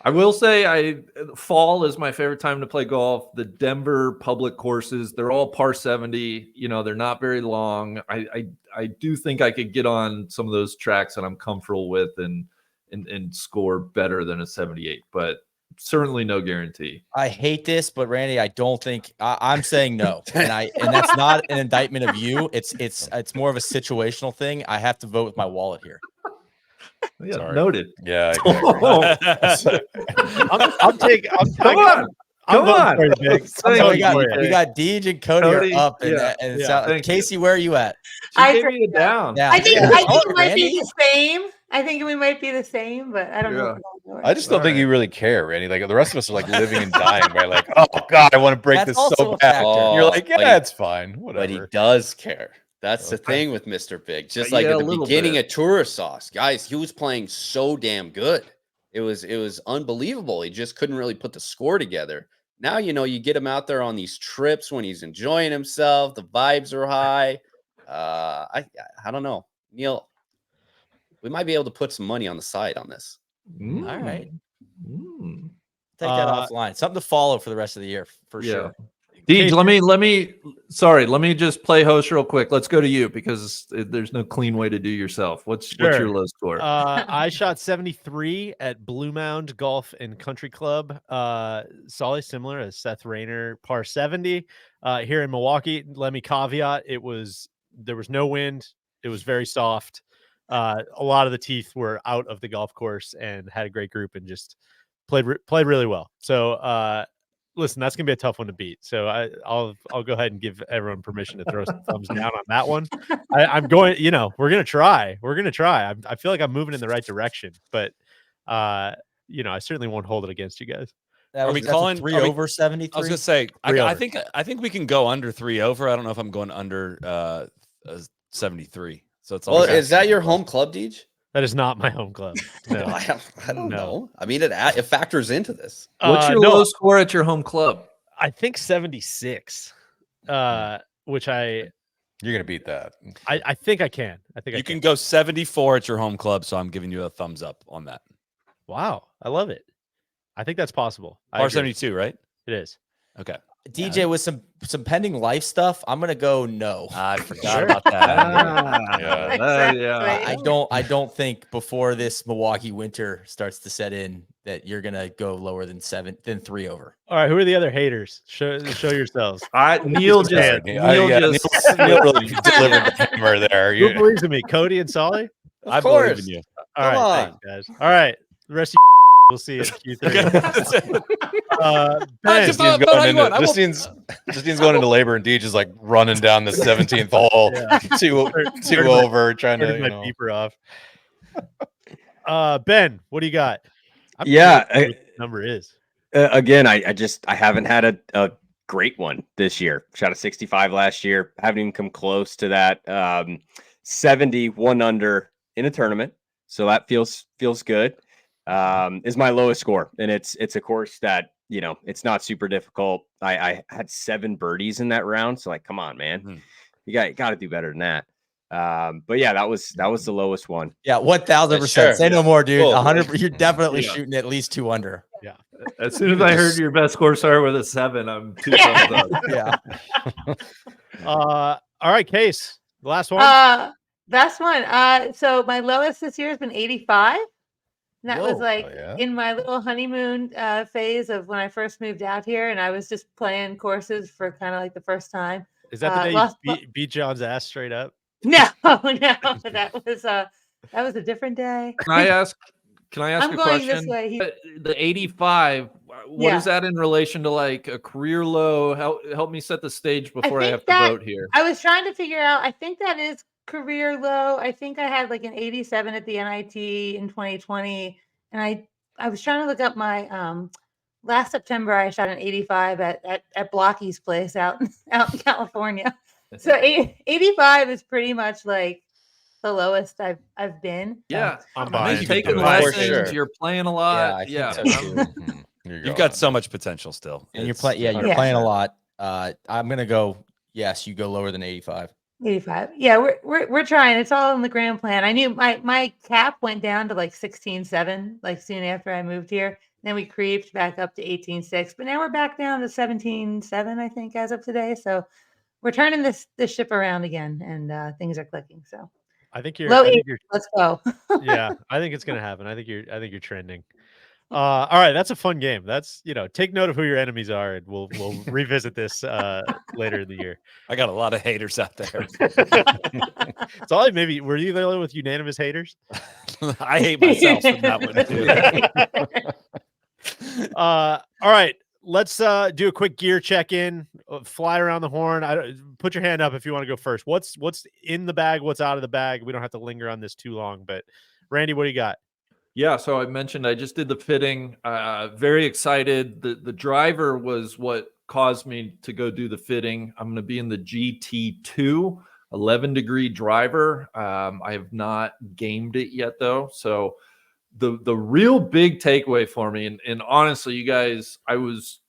I will say fall is my favorite time to play golf. The Denver public courses, they're all par 70. They're not very long. I do think I could get on some of those tracks that I'm comfortable with and score better than a 78, but certainly no guarantee. I hate this, but Randy, I don't think I'm saying no. And that's not an indictment of you. It's more of a situational thing. I have to vote with my wallet here. Yeah, sorry. Noted. Yeah. I'm taking. Come on. We got Deej and Cody are up, and Casey, where are you at? I gave me down. Yeah. I think it might be the same. I think we might be the same, but I don't know. I just don't think you really care, Randy. Like the rest of us are like living and dying by like, oh God, I want to break this so bad. You're like, it's fine, whatever. But he does care. That's the thing with Mr. Big. Just like at the beginning of Tourist Sauce, guys, he was playing so damn good. It was unbelievable. He just couldn't really put the score together. Now, you get him out there on these trips when he's enjoying himself. The vibes are high. I don't know. Neil, we might be able to put some money on the side on this. All right. Take that offline. Something to follow for the rest of the year, for sure. Deej, let me just play host real quick. Let's go to you because there's no clean way to do yourself. What's your low score? I shot 73 at Blue Mound Golf and Country Club. Solid, similar as Seth Rayner, par 70. Here in Milwaukee, let me caveat, there was no wind. It was very soft. A lot of the teeth were out of the golf course and had a great group and just played really well. So, listen, that's gonna be a tough one to beat. So I'll go ahead and give everyone permission to throw some thumbs down on that one. I'm going. We're gonna try. I feel like I'm moving in the right direction, but I certainly won't hold it against you guys. Are we calling 3 over 73? I was gonna say I think we can go under 3 over. I don't know if I'm going under 73. So it's all. Is that your home club, Deej? That is not my home club. No. I don't know. I mean, it factors into this. What's your low score at your home club? I think 76, which I You're gonna beat that. I think I can. I think you can go 74 at your home club, so I'm giving you a thumbs up on that. Wow, I love it. I think that's possible. Par 72, right? It is. Okay. DJ, with some pending life stuff, I'm gonna go no. I forgot about that. Exactly. I don't think before this Milwaukee winter starts to set in that you're gonna go lower than 3 over. All right, who are the other haters? Show yourselves. Neil just Neil really delivered the hammer there. Who believes in me? Cody and Solly? I believe in you. All right, on. thanks, guys. All right, the rest of we'll see you in Q3. Ben, Justine's going into labor, and Deej is like running down the 17th hole, two over, trying to my beeper off. Ben, what do you got? What the number is. Again, I haven't had a great one this year. Shot a 65 last year. Haven't even come close to that. 71 under in a tournament, so that feels good. Is my lowest score, and it's a course that it's not super difficult. I had 7 birdies in that round, so like, come on, man, you got to do better than that. But yeah, that was the lowest one. Yeah, 1000%. Sure. Say no more, dude. Cool. 100. You're definitely shooting at least 2 under. Yeah. As soon as I heard your best score start with a 7, I'm 2 thumbs up. Yeah. All right, Case. The last one. Last one. So my lowest this year has been 85. And that was like in my little honeymoon phase of when I first moved out here, and I was just playing courses for kind of like the first time. Is that the day you beat John's ass straight up? No, that was a different day. Can I ask I'm a going question? this way. The 85, what is that in relation to like a career low? Help me set the stage before I have to vote here. I was trying to figure out. I think that is career low. I think I had like an 87 at the NIT in 2020, and I was trying to look up my last September I shot an 85 at Blocky's place out in California. So 85 is pretty much like the lowest I've been. Yeah, I'm taking lessons. Sure. You're playing a lot. Yeah, You've got so much potential still, and you're playing. Yeah, you're playing a lot. I'm gonna go. Yes, you go lower than 85. 85. Yeah, we're trying. It's all in the grand plan. I knew my cap went down to like 16.7 like soon after I moved here. Then we creeped back up to 18.6, but now we're back down to 17.7, I think, as of today. So we're turning this ship around again, and things are clicking. So I think you're low 8. Let's go. Yeah, I think it's gonna happen. I think you're trending. All right, that's a fun game. That's take note of who your enemies are, and we'll revisit this later in the year. I got a lot of haters out there. It's all maybe were you there with unanimous haters? I hate myself from that one too. All right, let's do a quick gear check-in. Fly around the horn. Put your hand up if you want to go first. What's in the bag? What's out of the bag? We don't have to linger on this too long, but Randy, what do you got? Yeah, so I mentioned I just did the fitting. Very excited. The driver was what caused me to go do the fitting. I'm going to be in the GT2 11-degree driver. I have not gamed it yet though. So the real big takeaway for me, and honestly, you guys, I was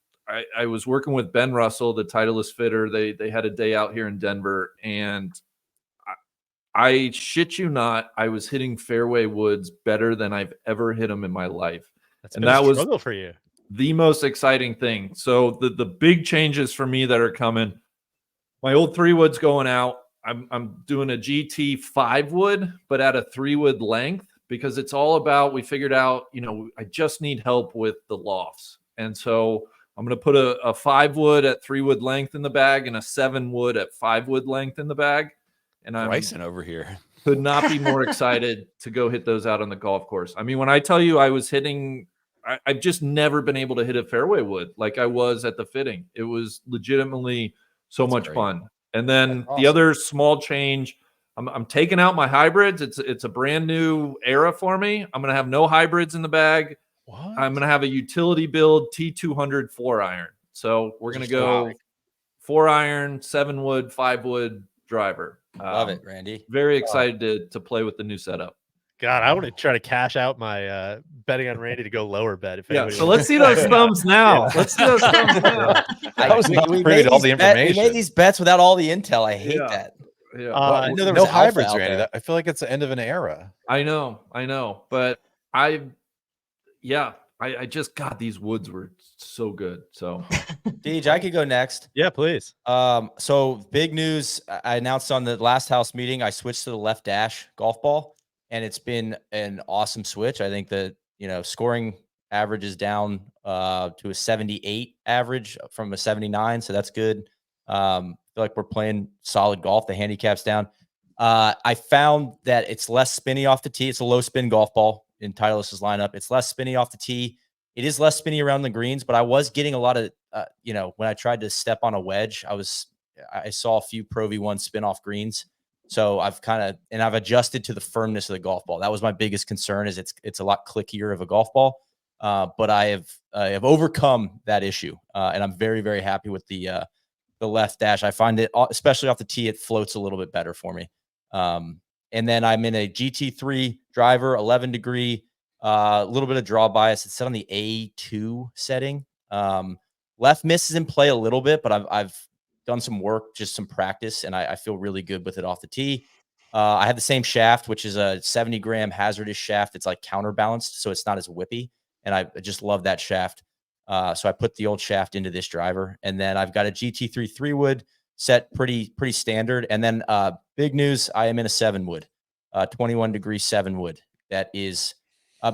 working with Ben Russell, the Titleist fitter. They had a day out here in Denver, and I shit you not, I was hitting fairway woods better than I've ever hit them in my life. And that was for you. The most exciting thing. So the big changes for me that are coming, my old 3-wood's going out. I'm doing a GT 5-wood, but at a 3-wood length, because it's all about, we figured out, I just need help with the lofts. And so I'm going to put a 5-wood at 3-wood length in the bag and a 7-wood at 5-wood length in the bag. And I'm Bryson over here. Could not be more excited to go hit those out on the golf course. I mean, when I tell you I was hitting, I've just never been able to hit a fairway wood like I was at the fitting. It was legitimately so much fun. And then the other small change, I'm taking out my hybrids. It's a brand new era for me. I'm going to have no hybrids in the bag. What? I'm going to have a utility build T200 4-iron. So we're going to go 4-iron, 7-wood, 5-wood driver. Love it, Randy. Very excited to play with the new setup. God, I want to try to cash out my betting on Randy to go lower bet. So let's see those thumbs now. Let's see those thumbs now. I was not privy to all the information. We made these bets without all the intel. I hate that. Yeah. No hybrids, Randy. I feel like it's the end of an era. I know, but I just God, these woods were so good. So, Deej, I could go next. Yeah, please. So big news. I announced on the last house meeting, I switched to the left dash golf ball, and it's been an awesome switch. I think the scoring average is down to a 78 average from a 79, so that's good. Feel like we're playing solid golf. The handicap's down. I found that it's less spinny off the tee. It's a low spin golf ball in Titleist's lineup. It's less spinny off the tee. It is less spinny around the greens, but I was getting a lot of, when I tried to step on a wedge, I saw a few Pro V1 spin off greens. So I've adjusted to the firmness of the golf ball. That was my biggest concern, is it's a lot clickier of a golf ball. But I have overcome that issue. And I'm very, very happy with the left dash. I find it, especially off the tee, it floats a little bit better for me. And then I'm in a GT3 driver, 11 degree, a little bit of draw bias. It's set on the A2 setting. Left miss is in play a little bit, but I've done some work, just some practice, and I feel really good with it off the tee. I have the same shaft, which is a 70-gram hazardous shaft. It's like counterbalanced, so it's not as whippy, and I just love that shaft. So I put the old shaft into this driver, and then I've got a GT3 3-wood set, pretty standard. And then big news, I am in a 7-wood, 21-degree 7-wood. That is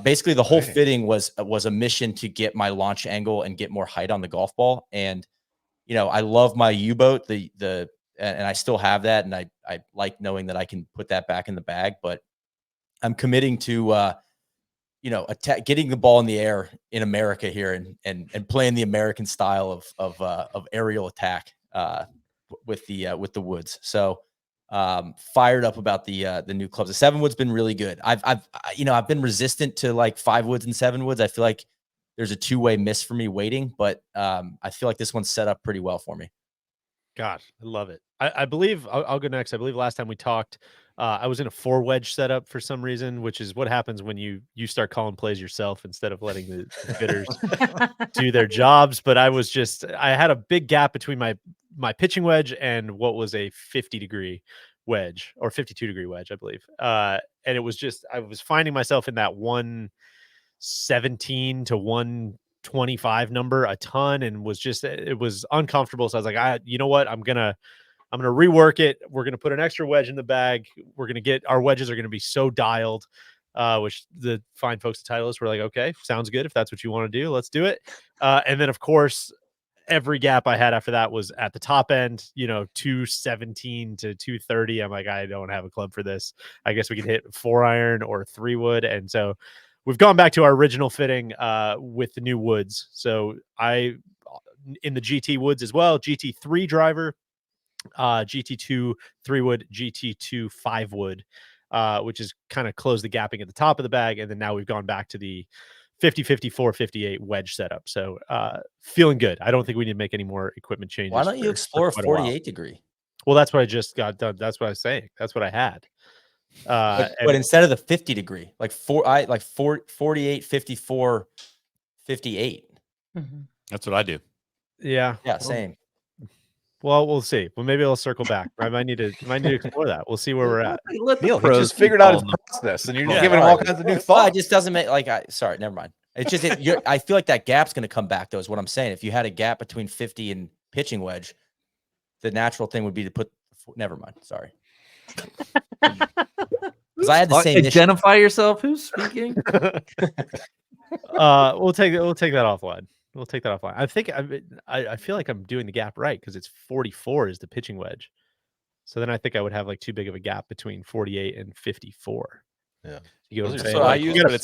basically the whole fitting was a mission to get my launch angle and get more height on the golf ball. And I love my U-boat, and I still have that, and I like knowing that I can put that back in the bag. But I'm committing to getting the ball in the air in America here, and playing the American style of aerial attack with the woods. So fired up about the new clubs. The 7-wood's been really good. I've been resistant to like 5-woods and 7-woods. I feel like there's a two-way miss for me waiting, but I feel like this one's set up pretty well for me. Gosh, I love it. I believe I'll go next. I believe last time we talked, I was in a 4-wedge setup for some reason, which is what happens when you start calling plays yourself instead of letting the fitters do their jobs. But I had a big gap between my pitching wedge and what was a 50-degree wedge, or 52-degree wedge, I believe. And it was just, I was finding myself in that 117 to 125 number a ton, and it was uncomfortable. So I was like, you know what? I'm gonna rework it. We're gonna put an extra wedge in the bag. Our wedges are gonna be so dialed, which the fine folks at Titleist were like, okay, sounds good. If that's what you want to do, let's do it. And then of course, every gap I had after that was at the top end, 217 to 230. I'm like, I don't have a club for this. I guess we can hit 4-iron or 3-wood. And so we've gone back to our original fitting with the new woods. So in the GT woods as well, GT3 driver, GT2 3-wood, GT2 5-wood, which is kind of close the gapping at the top of the bag. And then now we've gone back to the 50, 54, 58 wedge setup. So feeling good. I don't think we need to make any more equipment changes. Why don't you explore 48 degree? Well, that's what I just got done. That's what I was saying. That's what I had. But instead of the 50 degree, like 48, 54, 58. Mm-hmm. That's what I do. Yeah. Yeah. Same. Well, we'll see. Well, maybe I'll circle back. I might need to explore that. We'll see where we're at. Neil, he just figured out his process, and you're just giving him all kinds of new thoughts. It just doesn't make sorry, never mind. It's just I feel like that gap's going to come back, though, is what I'm saying. If you had a gap between 50 and pitching wedge, the natural thing would be to put. Never mind. Sorry. Because I had the same identify issue. Yourself. Who's speaking? We'll take that offline. We'll take that offline. I think I feel like I'm doing the gap right, because it's 44 is the pitching wedge. So then I think I would have like too big of a gap between 48 and 54. Yeah. You know what I'm saying? So Like, I use you gotta it,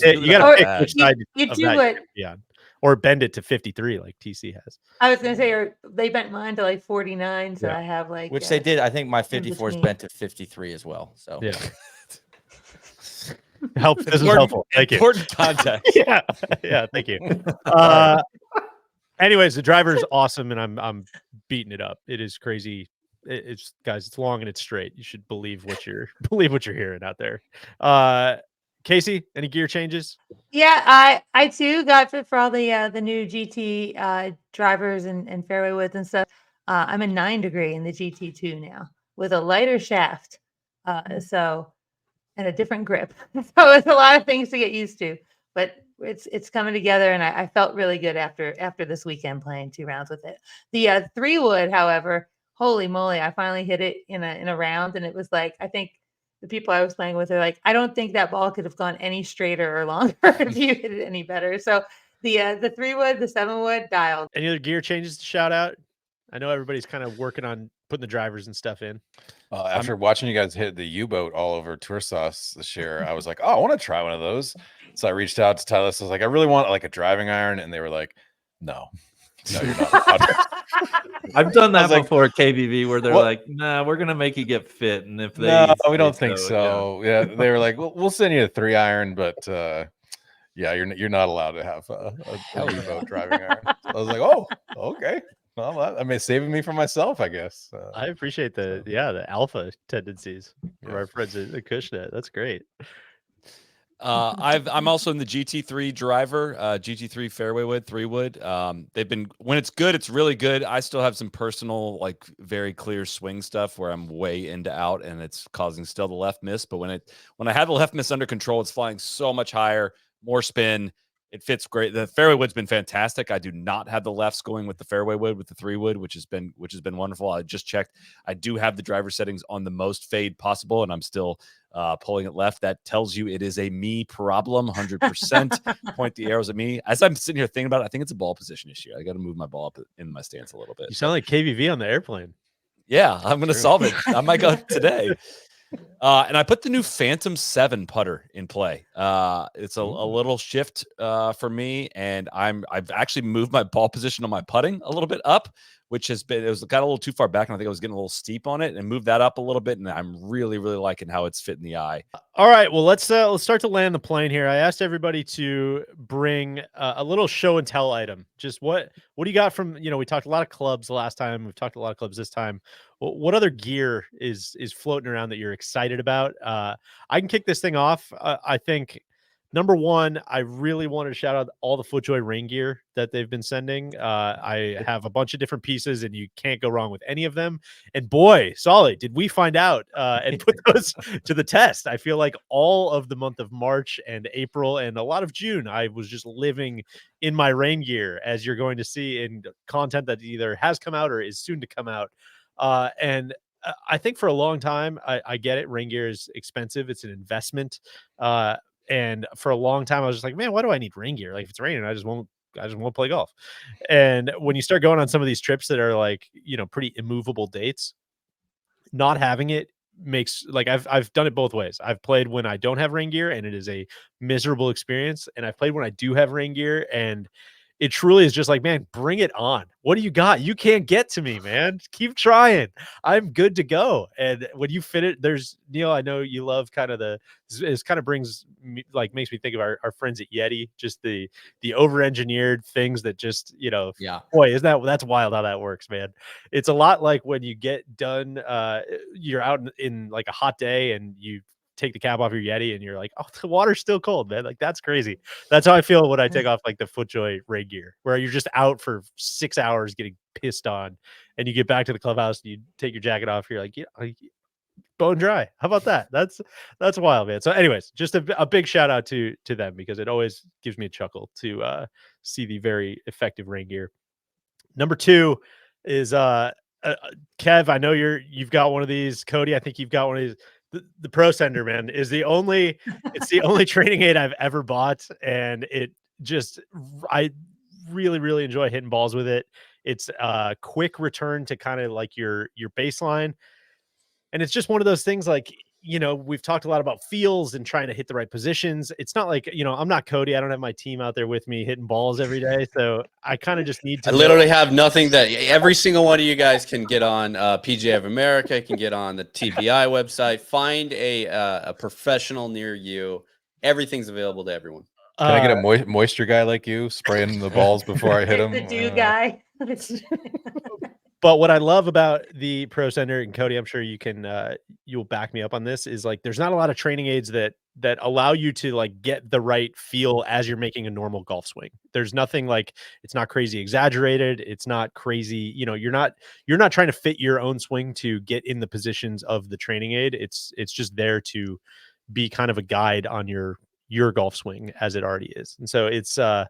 pick which side you of do that it. you're on, or bend it to 53 like TC has. I was gonna say, they bent mine to like 49, so Yeah. I have like which they did. I think my 54 is between. bent to 53 as well. So Yeah. This is helpful. Thank you. Important context. Yeah. Thank you. Anyways, the driver is awesome, and I'm beating it up. It is crazy. It's guys, it's long and it's straight. You should believe what you're hearing out there. Casey, any gear changes? Yeah, I too got fit for all the new GT drivers and fairway width and stuff. I'm a 9 degree in the GT2 now. with a lighter shaft. So and a different grip. So it's a lot of things to get used to, but it's coming together, and I felt really good after this weekend playing 2 rounds with it. The 3-wood, however, holy moly, I finally hit it in a round, and it was like, I think the people I was playing with are like, I don't think that ball could have gone any straighter or longer if you hit it any better. So the 3-wood, the 7-wood dialed. Any other gear changes to shout out? I know everybody's kind of working on putting the drivers and stuff in. After watching you guys hit the U-boat all over Tour Sauce this year, I was like, oh, I want to try one of those. So I reached out to Titleist. I was like, I really want like a driving iron. And they were like, no, you're not. I've done that before at KVV where they're like, nah, we're going to make you get fit. And if no, we don't think so. Yeah. They were like, we'll send you a 3-iron, but yeah, you're not allowed to have a U-boat driving iron. I was like, oh, okay. Well, I mean, saving me from myself, I guess. I appreciate the alpha tendencies from our friends at Cushnet. That's great. I'm also in the GT3 driver, GT3 fairway wood, 3-wood. They've been, when it's good, it's really good. I still have some personal, like very clear swing stuff where I'm way into out and it's causing still the left miss. But when I have the left miss under control, it's flying so much higher, more spin. It fits great. The fairway wood's been fantastic. I do not have the lefts going with the fairway wood with the 3-wood, which has been wonderful. I just checked. I do have the driver settings on the most fade possible, and I'm still pulling it left. That tells you it is a me problem, 100%. Point the arrows at me. As I'm sitting here thinking about it, I think it's a ball position issue. I got to move my ball up in my stance a little bit. You sound like KVV on the airplane. Yeah, I'm going to solve it. I might go today. And I put the new Phantom 7 putter in play. It's a little shift for me, and I've actually moved my ball position on my putting a little bit up, which got a little too far back, and I think I was getting a little steep on it, and moved that up a little bit, and I'm really, really liking how it's fitting the eye. All right, well, let's start to land the plane here. I asked everybody to bring a little show and tell item. Just what do you got from, we talked a lot of clubs the last time. We've talked a lot of clubs this time. What other gear is floating around that you're excited about? I can kick this thing off. I think number one, I really wanted to shout out all the FootJoy rain gear that they've been sending. I have a bunch of different pieces, and you can't go wrong with any of them. And boy, Solly, did we find out and put those to the test. I feel like all of the month of March and April and a lot of June, I was just living in my rain gear, as you're going to see in content that either has come out or is soon to come out. And I think for a long time, I get it. Rain gear is expensive. It's an investment. And for a long time, I was just like, man, why do I need rain gear? Like if it's raining, I just won't play golf. And when you start going on some of these trips that are like, pretty immovable dates, not having it makes, like, I've done it both ways. I've played when I don't have rain gear and it is a miserable experience. And I've played when I do have rain gear and it truly is just like, man, bring it on. What do you got? You can't get to me, man. Keep trying. I'm good to go. And when you fit it, there's Neil, I know you love kind of this kind of brings me, like, makes me think of our friends at Yeti, just the over-engineered things that just, yeah, boy, that's wild how that works, man. It's a lot like when you get done, you're out in like a hot day and you take the cap off your Yeti and you're like, oh, the water's still cold, man. Like, that's crazy. That's how I feel when I take off like the FootJoy rain gear, where you're just out for 6 hours getting pissed on, and you get back to the clubhouse and you take your jacket off. You're like, yeah, bone dry. How about that? That's wild, man. So anyways, just a big shout out to them, because it always gives me a chuckle to see the very effective rain gear. Number two is Kev, I know you've got one of these. Cody, I think you've got one of these. The Pro Sender, man, is it's the only training aid I've ever bought, and I really, really enjoy hitting balls with it. It's a quick return to kind of like your baseline, and it's just one of those things, like, we've talked a lot about feels and trying to hit the right positions. It's not like, I'm not Cody. I don't have my team out there with me hitting balls every day. So I kind of just need to. I literally have nothing that every single one of you guys can get on PGA of America, can get on the TPI website, find a professional near you. Everything's available to everyone. Can I get a moisture guy like you spraying the balls before I hit them? The dew guy. But what I love about the Pro Center, and Cody, I'm sure you can you'll back me up on this, is like there's not a lot of training aids that allow you to like get the right feel as you're making a normal golf swing. There's nothing like, it's not crazy exaggerated, it's not crazy, you know, you're not trying to fit your own swing to get in the positions of the training aid. It's just there to be kind of a guide on your golf swing as it already is. And so it's I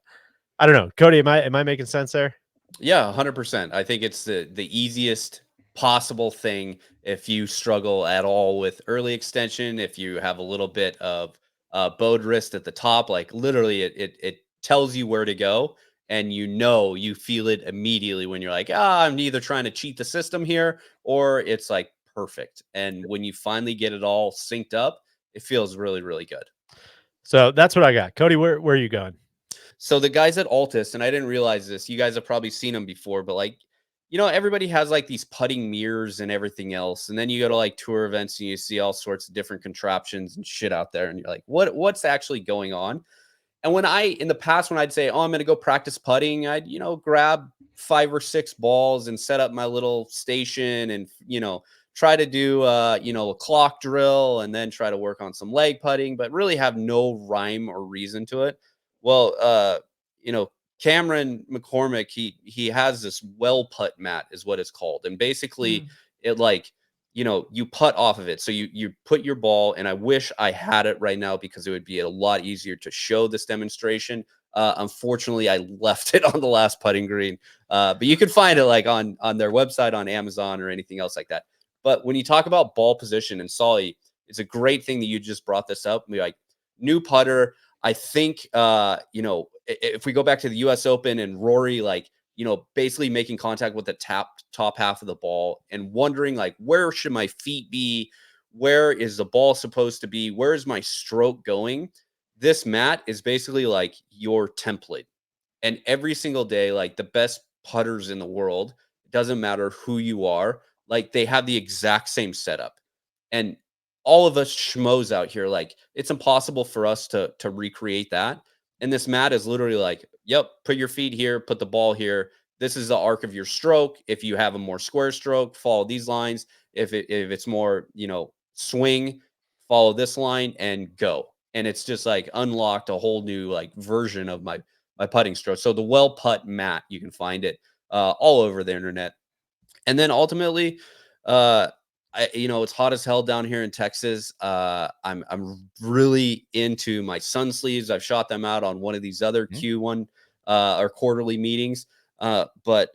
don't know, Cody, am I making sense there? Yeah, 100%. I think it's the easiest possible thing if you struggle at all with early extension, if you have a little bit of bowed wrist at the top, like literally it tells you where to go, and you feel it immediately when you're like, I'm either trying to cheat the system here or it's like perfect. And when you finally get it all synced up, it feels really, really good. So that's what I got. Cody, where are you going? So the guys at Altus, and I didn't realize this, you guys have probably seen them before, but like, everybody has like these putting mirrors and everything else. And then you go to like tour events and you see all sorts of different contraptions and shit out there. And you're like, what's actually going on? And in the past, when I'd say, I'm going to go practice putting, I'd, grab 5 or 6 balls and set up my little station and, try to do, a clock drill and then try to work on some leg putting, but really have no rhyme or reason to it. Well, Cameron McCormick, he has this well putt mat is what it's called. And basically it like, you putt off of it. So you put your ball, and I wish I had it right now because it would be a lot easier to show this demonstration. Unfortunately, I left it on the last putting green, but you can find it like on their website, on Amazon, or anything else like that. But when you talk about ball position, and Solly, it's a great thing that you just brought this up. Like new putter, I think, if we go back to the U.S. Open and Rory, like, basically making contact with the top half of the ball and wondering, like, where should my feet be? Where is the ball supposed to be? Where is my stroke going? This mat is basically like your template. And every single day, like the best putters in the world, it doesn't matter who you are, like they have the exact same setup. And all of us schmoes out here, like it's impossible for us to recreate that. And this mat is literally like, yep, put your feet here, put the ball here. This is the arc of your stroke. If you have a more square stroke, follow these lines. If it's more, swing, follow this line and go. And it's just like unlocked a whole new like version of my putting stroke. So the well putt mat, you can find it all over the internet. And then ultimately, it's hot as hell down here in Texas. I'm really into my sun sleeves. I've shot them out on one of these other Q1 or quarterly meetings. But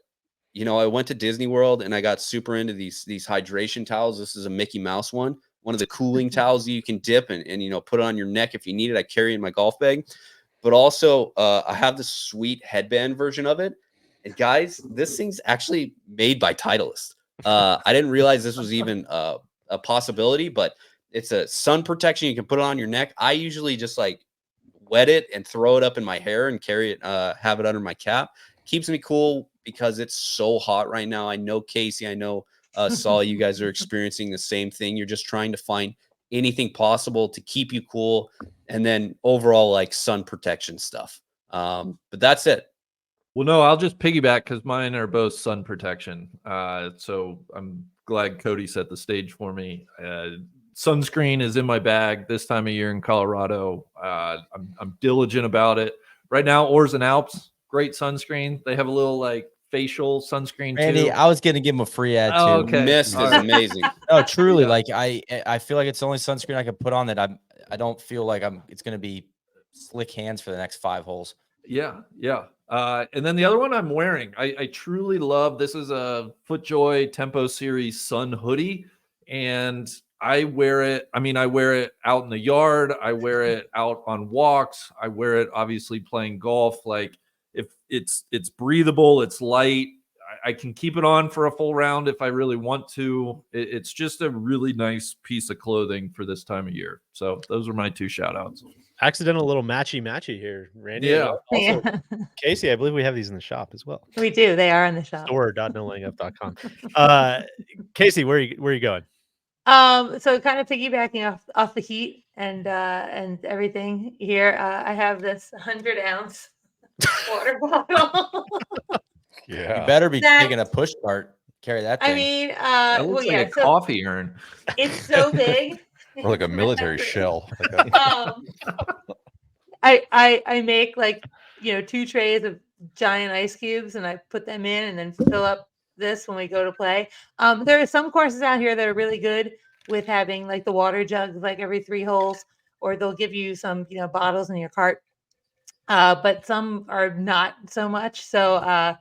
I went to Disney World and I got super into these hydration towels. This is a Mickey Mouse one of the cooling towels that you can dip and put it on your neck if you need it. I carry in my golf bag. But also, I have this sweet headband version of it. And guys, this thing's actually made by Titleist. I didn't realize this was even a possibility, but it's a sun protection. You can put it on your neck. I usually just like wet it and throw it up in my hair and carry it, have it under my cap. Keeps me cool because it's so hot right now. I know Casey, I know Saul, you guys are experiencing the same thing. You're just trying to find anything possible to keep you cool, and then overall like sun protection stuff. But that's it. Well, no, I'll just piggyback because mine are both sun protection. So I'm glad Cody set the stage for me. Sunscreen is in my bag this time of year in Colorado. I'm diligent about it. Right now, Oars and Alps, great sunscreen. They have a little like facial sunscreen Randy, too. I was gonna give him a free ad too. Okay. Mist is amazing. No, truly, Yeah. like I feel like it's the only sunscreen I could put on that I don't feel like it's gonna be slick hands for the next 5 holes. Yeah. And then the other one I'm wearing, I truly love. This is a FootJoy Tempo Series Sun hoodie, and I wear it. I mean, I wear it out in the yard. I wear it out on walks. I wear it obviously playing golf. Like if it's breathable, it's light. I can keep it on for a full round if I really want to. It's just a really nice piece of clothing for this time of year. So those are my 2 shout outs. Accidental little matchy here, Randy. Yeah. Also, Casey, I believe we have these in the shop as well. We do. They are in the shop. Store.nolayingup.com. Casey, where are you going? So kind of piggybacking off the heat and everything here. I have this 100-ounce water bottle. Yeah. You better be taking a push start. carry that thing. I mean, That looks like a coffee urn. It's so big. Or like a military shell. Like I make like 2 trays of giant ice cubes and I put them in and then fill up this when we go to play. There are some courses out here that are really good with having like the water jugs like every 3 holes, or they'll give you some bottles in your cart. But some are not so much. So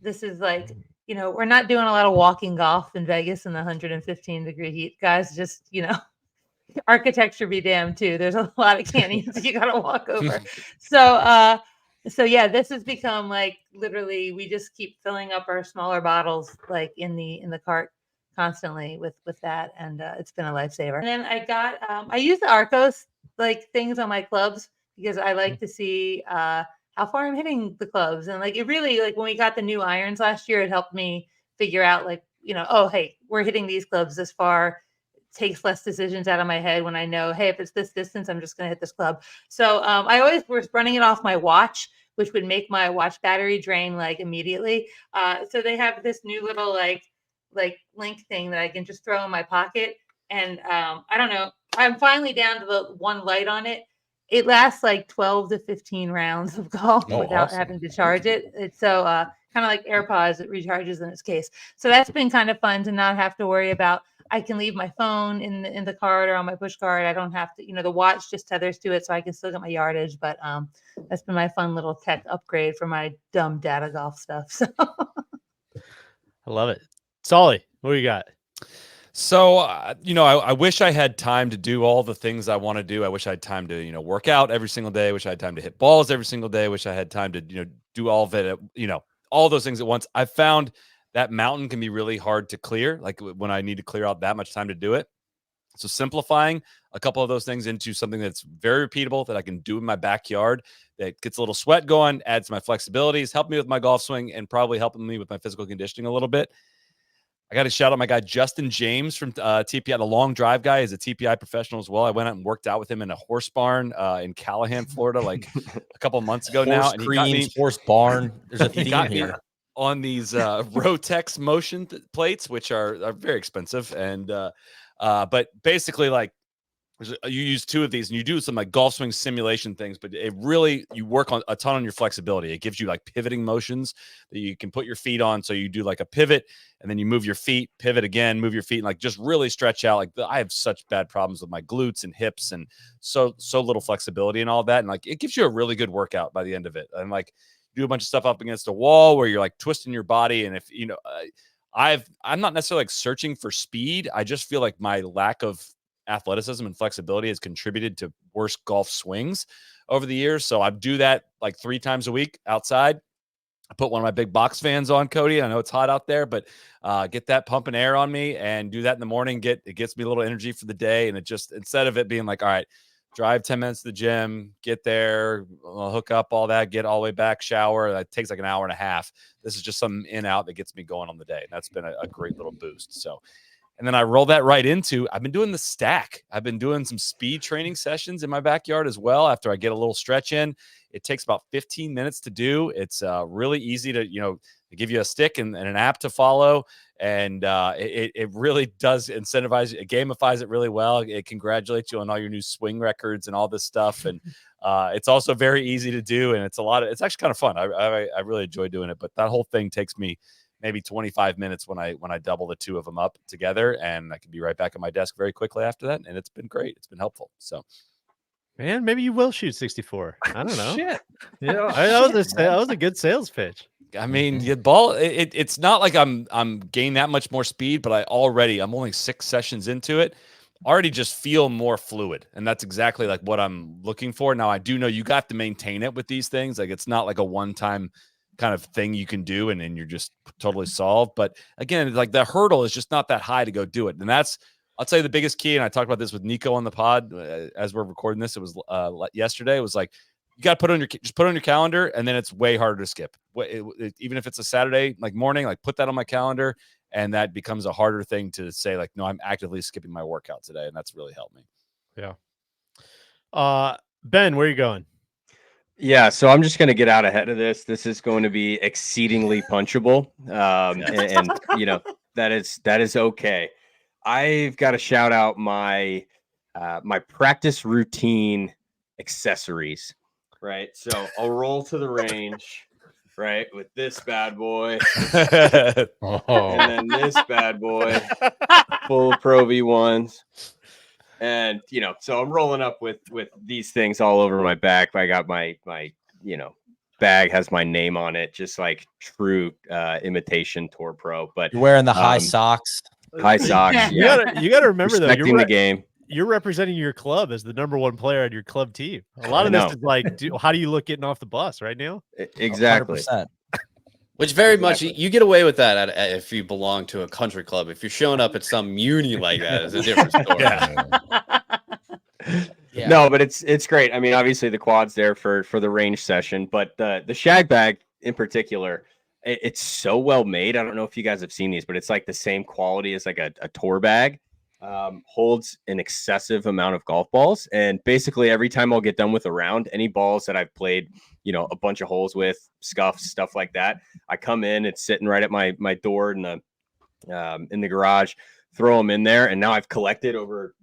this is like we're not doing a lot of walking golf in Vegas in the 115-degree heat, guys. Just architecture be damned too. There's a lot of canyons you gotta walk over. So yeah, this has become like literally we just keep filling up our smaller bottles like in the cart constantly with that, and it's been a lifesaver. And then I use the Arcos like things on my clubs because I like to see how far I'm hitting the clubs, and like it really like when we got the new irons last year, it helped me figure out like oh hey, we're hitting these clubs this far. Takes less decisions out of my head when I know, hey, if it's this distance, I'm just going to hit this club. So I always was running it off my watch, which would make my watch battery drain like immediately. So they have this new little like link thing that I can just throw in my pocket. And I don't know, I'm finally down to the one light on it. It lasts like 12 to 15 rounds of golf without having to charge it. It's so kind of like AirPods, it recharges in its case. So that's been kind of fun to not have to worry about. I can leave my phone in the cart or on my push cart. I don't have to, the watch just tethers to it, so I can still get my yardage. But that's been my fun little tech upgrade for my dumb data golf stuff. So I love it. Solly, what do you got? So, I wish I had time to do all the things I want to do. I wish I had time to, work out every single day. I wish I had time to hit balls every single day. I wish I had time to, do all of it, all those things at once. I found that mountain can be really hard to clear, like when I need to clear out that much time to do it. So simplifying a couple of those things into something that's very repeatable that I can do in my backyard, that gets a little sweat going, adds my flexibilities, help me with my golf swing, and probably helping me with my physical conditioning a little bit. I got to shout out my guy, Justin James from TPI, the long drive guy. He's a TPI professional as well. I went out and worked out with him in a horse barn in Callahan, Florida, like a couple of months ago now. And he got me horse barn. There's a theme here on these Rotex motion plates, which are very expensive. And but basically, like, you use 2 of these and you do some like golf swing simulation things, but it really, you work on a ton on your flexibility. It gives you like pivoting motions that you can put your feet on. So you do like a pivot and then you move your feet, pivot again, move your feet, and like just really stretch out. Like I have such bad problems with my glutes and hips and so little flexibility and all that. And like, it gives you a really good workout by the end of it. And like, do a bunch of stuff up against a wall where you're like twisting your body. And if, I'm not necessarily like searching for speed. I just feel like my lack of athleticism and flexibility has contributed to worse golf swings over the years. So I do that like 3 times a week outside. I put one of my big box fans on, Cody. I know it's hot out there, but get that pumping air on me and do that in the morning. It gets me a little energy for the day. And it just, instead of it being like, all right, drive 10 minutes to the gym, get there, hook up all that, get all the way back, shower. That takes like an hour and a half. This is just some in out that gets me going on the day. And that's been a great little boost. So, and then I roll that right into, I've been doing the stack. I've been doing some speed training sessions in my backyard as well. After I get a little stretch in, it takes about 15 minutes to do. It's really easy to, they give you a stick and an app to follow. And it really does incentivize, it gamifies it really well. It congratulates you on all your new swing records and all this stuff. And it's also very easy to do. And it's actually kind of fun. I really enjoy doing it, but that whole thing takes me maybe 25 minutes when I double the 2 of them up together, and I can be right back at my desk very quickly after that. And it's been great. It's been helpful. So, man, maybe you will shoot 64. I don't know. Shit. Yeah, that was a good sales pitch. I mean, the ball, it's not like I'm gaining that much more speed, but I'm only 6 sessions into it. Already just feel more fluid. And that's exactly like what I'm looking for. Now, I do know you got to maintain it with these things. Like, it's not like a one-time kind of thing you can do and then you're just totally solved. But again, like the hurdle is just not that high to go do it. And that's, I'll tell you the biggest key. And I talked about this with Nico on the pod as we're recording this. It was yesterday. It was like, you got to just put it on your calendar, and then it's way harder to skip. Even if it's a Saturday, like morning, like put that on my calendar, and that becomes a harder thing to say, like, no, I'm actively skipping my workout today. And that's really helped me. Yeah. Ben, where are you going? Yeah, so I'm just going to get out ahead of this. This is going to be exceedingly punchable, and you know that is okay. I've got to shout out my my practice routine accessories, right? So I'll roll to the range, right, with this bad boy, and then this bad boy, full of Pro V1s. And so I'm rolling up with these things all over my back. I got my bag has my name on it, just like true imitation Tour Pro. But you're wearing the high socks. High socks. You gotta remember though, respecting the game. You're representing your club as the #1 player on your club team. A lot of this is like, how do you look getting off the bus, right, Neil? Exactly. 100%. Which very much you get away with that if you belong to a country club. If you're showing up at some muni like that, it's a different story. Yeah. No, but it's great. I mean, obviously the quad's there for the range session, but the shag bag in particular, it's so well made. I don't know if you guys have seen these, but it's like the same quality as like a tour bag. Holds an excessive amount of golf balls, and basically every time I'll get done with a round, any balls that I've played, a bunch of holes with, scuffs, stuff like that, I come in, it's sitting right at my door in the garage, throw them in there, and now I've collected over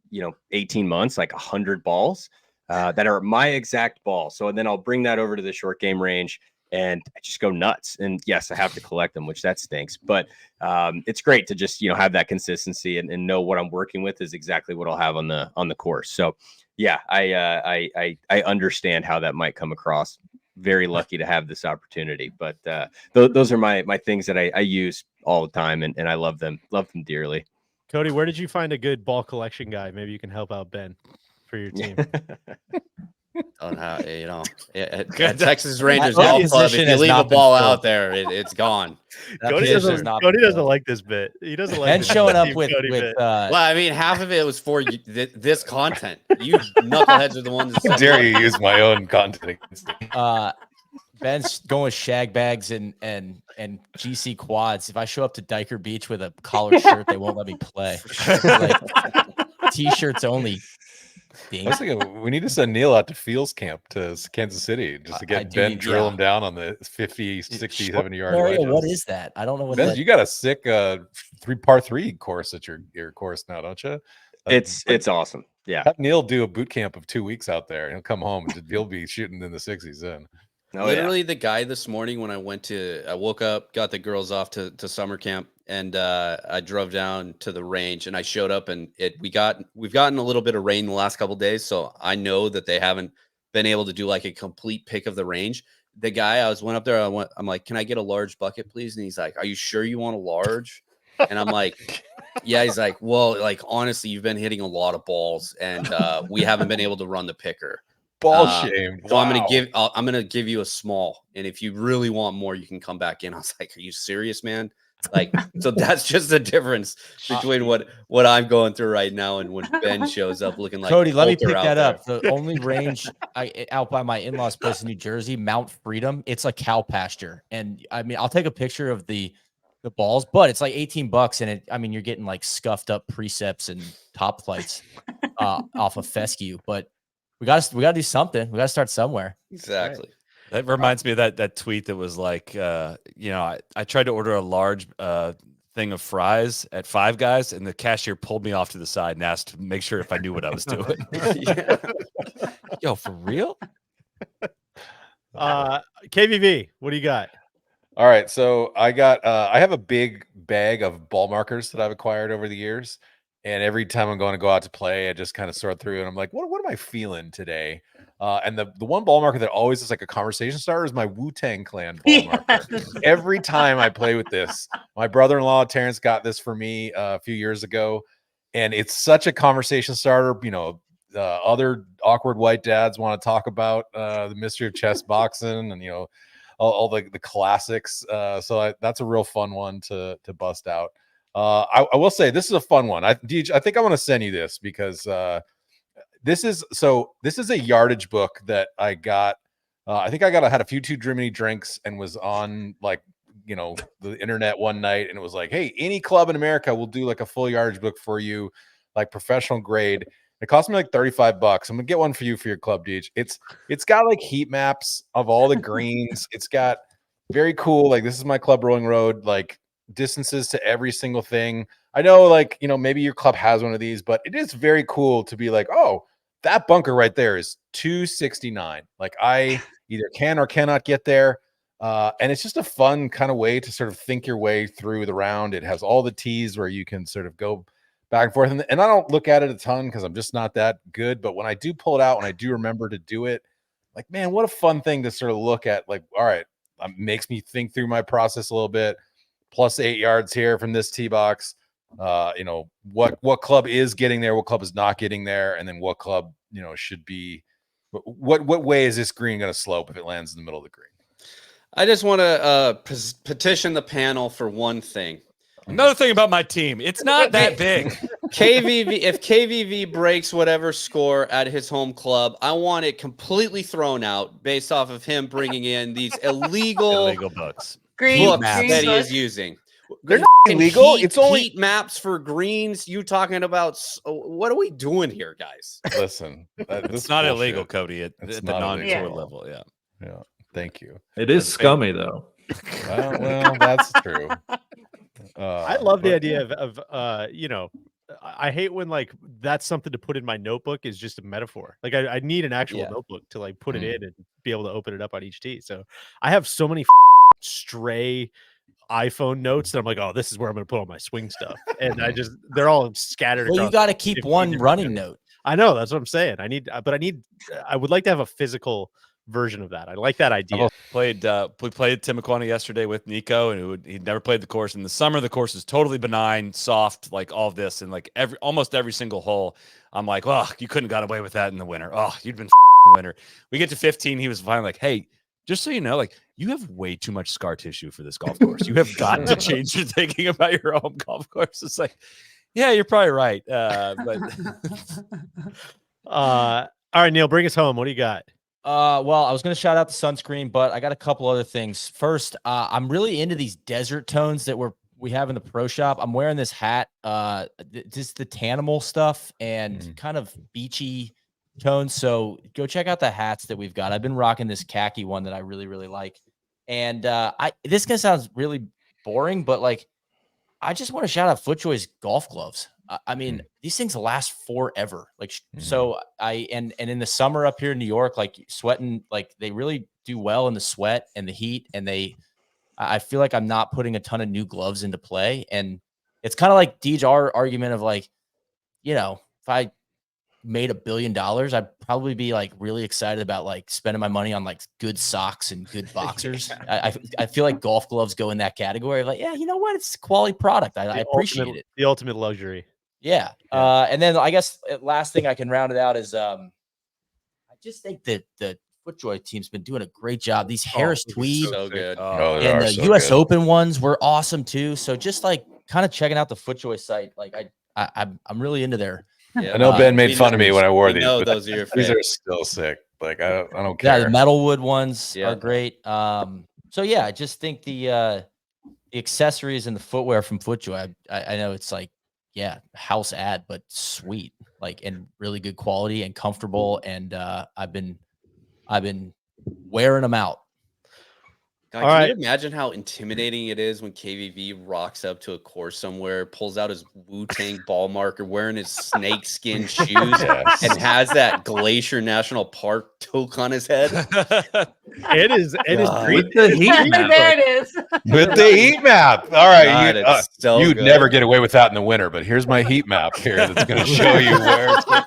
18 months like 100 balls that are my exact ball. So then I'll bring that over to the short game range and I just go nuts. And yes, I have to collect them, which that stinks. But it's great to just have that consistency and know what I'm working with is exactly what I'll have on the course. So yeah, I understand how that might come across. Very lucky to have this opportunity. But those are my things that I use all the time, and I love them dearly. Cody, where did you find a good ball collection guy? Maybe you can help out Ben for your team. Don't have, at Texas Rangers Golf Club, if you leave a ball out there, it's gone. Cody doesn't like this bit. He doesn't like and showing up with well, I mean, half of it was for this content. You knuckleheads are the ones that How dare you use my own content. Ben's going with shag bags and GC quads. If I show up to Diker Beach with a collared shirt, they won't let me play. Like, t-shirts only. I was thinking we need to send Neil out to Fields Camp to Kansas City just to get Ben drill him down on the 50, 60, 70 yard area. What is that? I don't know what Ben, you got a sick par 3 course at your course now, don't you? It's awesome. Yeah. Have Neil do a boot camp of 2 weeks out there. He'll come home and he'll be shooting in the 60s then. Literally the guy this morning when I woke up, got the girls off to summer camp, and I drove down to the range, and I showed up, and we've gotten a little bit of rain the last couple of days, so I know that they haven't been able to do like a complete pick of the range. The guy went up there, I'm like, can I get a large bucket, please? And he's like, are you sure you want a large? And I'm like, yeah. He's like, well, like honestly, you've been hitting a lot of balls, and we haven't been able to run the picker. Ball shame. So I'm gonna give you a small, and if you really want more, you can come back in. I was like, are you serious, man? Like, so that's just the difference between what I'm going through right now and when Ben shows up looking like Cody. Let me pick that up. The only range out by my in-laws place in New Jersey, Mount Freedom, it's a cow pasture, and I mean, I'll take a picture of the balls, but it's like $18, and you're getting like scuffed up precepts and top flights off of fescue, but we gotta do something. We gotta start somewhere. Exactly. Right. That reminds me of that tweet that was like, I tried to order a large thing of fries at Five Guys, and the cashier pulled me off to the side and asked to make sure if I knew what I was doing. Yo, for real? KVV, what do you got? All right, so I have a big bag of ball markers that I've acquired over the years. And every time I'm going to go out to play, I just kind of sort through and I'm like, what am I feeling today? And the one ball marker that always is like a conversation starter is my Wu-Tang Clan ball marker. Every time I play with this, my brother-in-law, Terrence, got this for me a few years ago. And it's such a conversation starter. Other awkward white dads want to talk about the mystery of chess boxing and, all the classics. So that's a real fun one to bust out. I will say this is a fun one. I think I want to send you this because this is a yardage book that I got. I think I had a few too many drinks and was on the internet one night, and it was like, hey, any club in America will do like a full yardage book for you, like professional grade. It cost me like $35. I'm gonna get one for you for your club, Deej. It's got like heat maps of all the greens. It's got very cool. Like this is my club rolling road. Like distances to every single thing. I know, like maybe your club has one of these, but it is very cool to be like, oh, that bunker right there is 269. Like I either can or cannot get there. And it's just a fun kind of way to sort of think your way through the round. It has all the tees where you can sort of go back and forth. And I don't look at it a ton because I'm just not that good. But when I do pull it out and I do remember to do it, like, man, what a fun thing to sort of look at. Like, all right, makes me think through my process a little bit. Plus 8 yards here from this tee box. What club is getting there, what club is not getting there, and then what club should be. What way is this green going to slope if it lands in the middle of the green? I just want to petition the panel for one thing. Another thing about my team, it's not that big. KVV, if KVV breaks whatever score at his home club, I want it completely thrown out based off of him bringing in these illegal books. Books that he is using. They're not illegal. It's only heat maps for greens. You talking about what are we doing here, guys? Listen, it's not illegal, Cody. At the non-tour level, yeah. Thank you. It is scummy though. Well, that's true. I love the idea of I hate when like that's something to put in my notebook is just a metaphor. Like I need an actual notebook to like put it in and be able to open it up on each tee. So I have so many stray iPhone notes that I'm like, oh, this is where I'm going to put all my swing stuff, and they're all scattered. Well, you got to keep one running note. I know, that's what I'm saying. I would like to have a physical version of that. I like that idea. We played Timuquana yesterday with Nico, and he'd never played the course. In the summer, the course is totally benign, soft, like all this, and like almost every single hole. I'm like, oh, you couldn't have got away with that in the winter. Oh, you'd been winter. We get to 15, he was finally like, hey, just so you know, like you have way too much scar tissue for this golf course. You have got to change your thinking about your home golf course. It's like, yeah, you're probably right. But all right, Neil, bring us home. What do you got? Well, I was going to shout out the sunscreen, but I got a couple other things. First, I'm really into these desert tones that we have in the pro shop. I'm wearing this hat, just the Tanimal stuff and kind of beachy tones. So go check out the hats that we've got. I've been rocking this khaki one that I really, really like. And this gonna sound really boring, but like I just want to shout out FootJoy's golf gloves. I mean, these things last forever. Like, so and in the summer up here in New York, like sweating, like they really do well in the sweat and the heat. And I feel like I'm not putting a ton of new gloves into play. And it's kind of like Deej, our argument of like, if I made $1 billion, I'd probably be like really excited about like spending my money on like good socks and good boxers. I feel like golf gloves go in that category of like, yeah, you know what? It's a quality product. I appreciate it. The ultimate luxury. Yeah. And then I guess last thing I can round it out is I just think that the FootJoy team's been doing a great job. These Harris Tweed so good. and the US Open ones were awesome too. So just like kind of checking out the FootJoy site. Like I'm really into there. Yeah, I know Ben made fun of me when I wore these. But those are these are still sick. Like I don't care. Yeah, the metalwood ones are great. So yeah, I just think the accessories and the footwear from FootJoy. I know it's like house ad, but sweet, like and really good quality and comfortable. And I've been wearing them out. God, can you imagine how intimidating it is when KVV rocks up to a course somewhere, pulls out his Wu-Tang ball marker, wearing his snakeskin shoes, and has that Glacier National Park toque on his head? It is great. With the heat map. There it is. With the heat map. All right. God, you'd never get away with that in the winter, but here's my heat map here that's going to show you where it's going.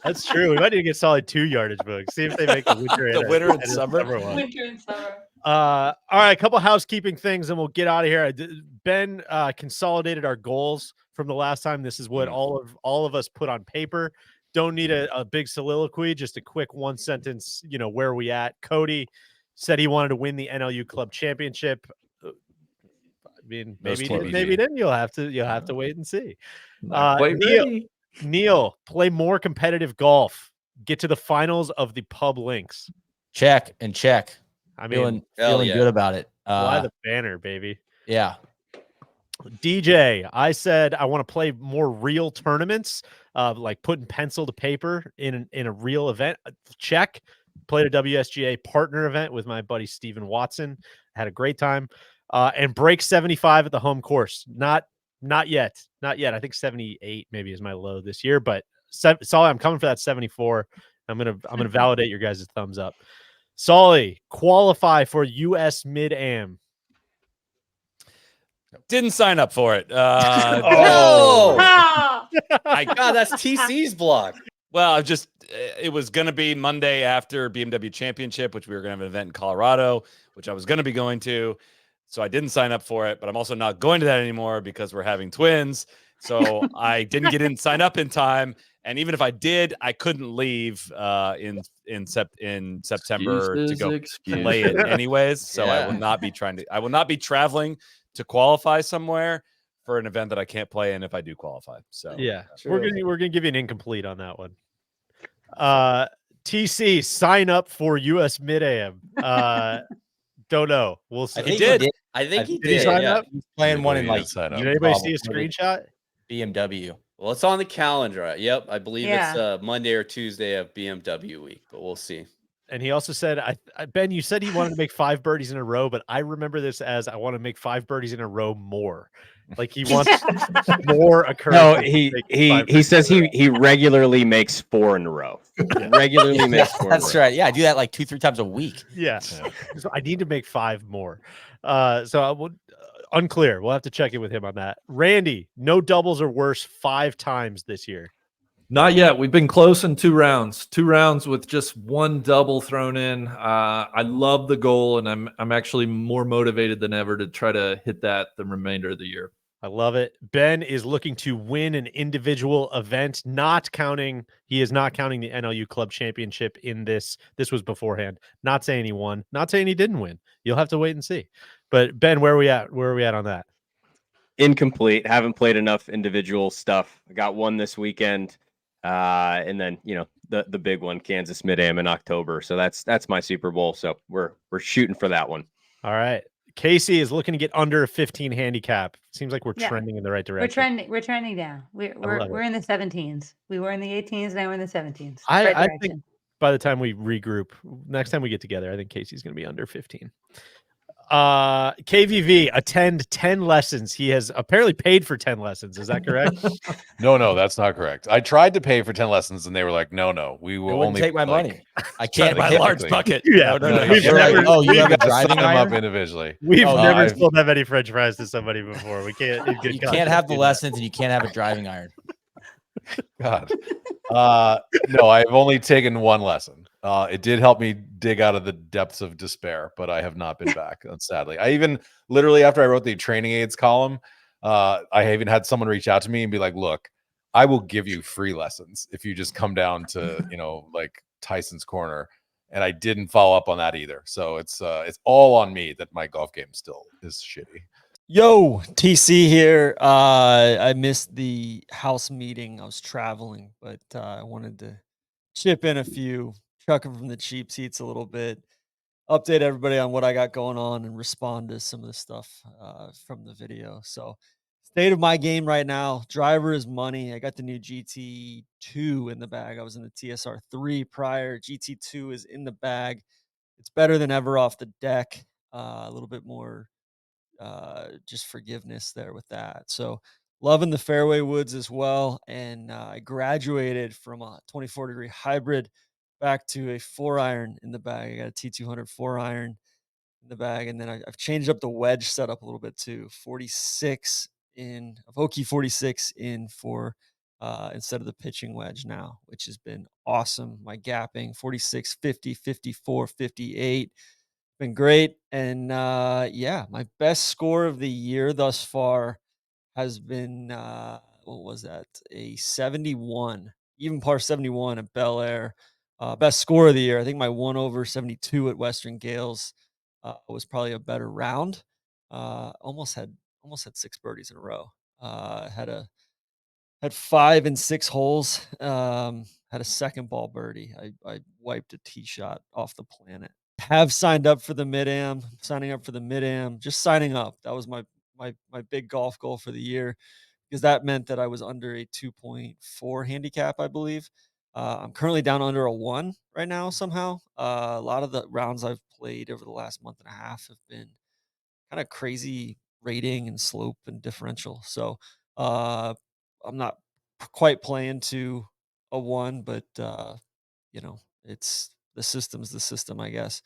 That's true. We might need to get solid 2 yardage books. See if they make the winter and summer one. Winter and summer. All right, a couple housekeeping things and we'll get out of here. Ben consolidated our goals from the last time. This is what all of us put on paper. Don't need a big soliloquy, just a quick one sentence, where are we at? Cody said he wanted to win the NLU Club Championship. I mean, maybe then you'll have to wait and see. Neil, play more competitive golf. Get to the finals of the Pub Links. Check and check. I mean, feeling good about it. Fly the banner, baby. Yeah. DJ, I said I want to play more real tournaments. of like putting pencil to paper in a real event. Check. Played a WSGA partner event with my buddy Steven Watson. Had a great time. And break 75 at the home course. Not yet. I think 78 maybe is my low this year, but Solly, I'm coming for that 74. I'm gonna validate your guys' thumbs up. Solly, qualify for US Mid-Am. Didn't sign up for it. Oh, Ah! God, that's TC's block. Well, it was going to be Monday after BMW Championship, which we were going to have an event in Colorado, which I was going to be going to. So I didn't sign up for it, but I'm also not going to that anymore because we're having twins. So I didn't sign up in time. And even if I did, I couldn't leave in September to go play it anyways. So I will not be traveling to qualify somewhere for an event that I can't play in if I do qualify. So yeah, we're gonna give you an incomplete on that one. TC, sign up for US Mid-Am. Don't know. We'll see. I think he did. He sign up? He's playing one in like. Did anybody see a screenshot? BMW. Well, it's on the calendar. Yep, I believe it's Monday or Tuesday of BMW week, but we'll see. And he also said, Ben, you said he wanted to make 5 birdies in a row, but I remember this as I want to make 5 birdies in a row more. Like he wants more occurrences. No, he says he regularly makes 4 in a row. Yeah. Regularly makes 4. That's right. Yeah, I do that like 2-3 times a week. Yeah. So I need to make 5 more. So I would unclear. We'll have to check in with him on that. Randy, no doubles or worse 5 times this year. Not yet. We've been close in 2 rounds. 2 rounds with just 1 double thrown in. I love the goal, and I'm actually more motivated than ever to try to hit that the remainder of the year. I love it. Ben is looking to win an individual event, he is not counting the NLU Club Championship in this. This was beforehand. Not saying he won, not saying he didn't win. You'll have to wait and see. But Ben, where are we at? Where are we at on that? Incomplete. Haven't played enough individual stuff. I got one this weekend. And then the big one, Kansas Mid-Am in October. So that's my Super Bowl. So we're shooting for that one. All right. Casey is looking to get under a 15 handicap. Seems like we're trending in the right direction. We're trending down. We're in the 17s. We were in the 18s, now we're in the 17s. I think by the time we regroup, next time we get together, I think Casey's going to be under 15. KVV, attend 10 lessons. He has apparently paid for 10 lessons. Is that correct? No, that's not correct. I tried to pay for 10 lessons and they were like, no, we will only take my money. I can't buy a large bucket. Yeah. No. You have a sign driving them iron? up individually. We've never sold that many French fries to somebody before. We can't. You can't have the lessons and you can't have a driving iron. God. No, I've only taken 1 lesson. It did help me dig out of the depths of despair, but I have not been back, sadly. I even literally, after I wrote the training aids column, I even had someone reach out to me and be like, look, I will give you free lessons if you just come down to, like Tyson's Corner. And I didn't follow up on that either. So it's all on me that my golf game still is shitty. Yo, TC here. I missed the house meeting. I was traveling, but I wanted to chip in a few, chucking from the cheap seats a little bit, update everybody on what I got going on, and respond to some of the stuff from the video. So, state of my game right now: driver is money. I got the new GT2 in the bag. I was in the TSR3 prior. GT2 is in the bag. It's better than ever off the deck. A little bit more. Just forgiveness there with that. So loving the fairway woods as well. And I graduated from a 24-degree hybrid back to a 4-iron in the bag. I got a T200 4-iron in the bag. And then I've changed up the wedge setup a little bit too. 46 in, a Vokey 46 in for instead of the pitching wedge now, which has been awesome. My gapping 46, 50, 54, 58. Been great. And my best score of the year thus far has been what was that? A 71, even par 71 at Bel Air. Best score of the year. I think my 1 over 72 at Western Gales was probably a better round. Almost had 6 birdies in a row. Had 5 and 6 holes. Had a second ball birdie. I wiped a tee shot off the planet. Have signed up for the Mid-Am, just signing up. That was my big golf goal for the year. because that meant that I was under a 2.4 handicap, I believe. I'm currently down under a 1 right now somehow. A lot of the rounds I've played over the last month and a half have been kind of crazy rating and slope and differential. So I'm not quite playing to a 1, but it's the system, I guess.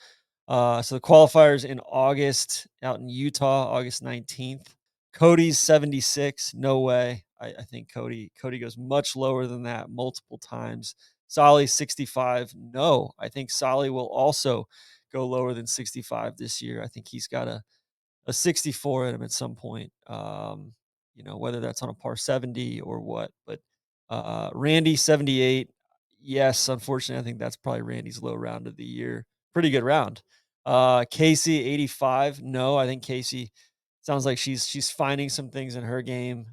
So the qualifiers in August out in Utah, August 19th. Cody's 76. No way. I think Cody goes much lower than that multiple times. Solly's 65. No, I think Solly will also go lower than 65 this year. I think he's got a 64 at him at some point. Whether that's on a par 70 or what. But Randy 78. Yes, unfortunately, I think that's probably Randy's low round of the year. Pretty good round. Casey 85. No, I think Casey sounds like she's finding some things in her game.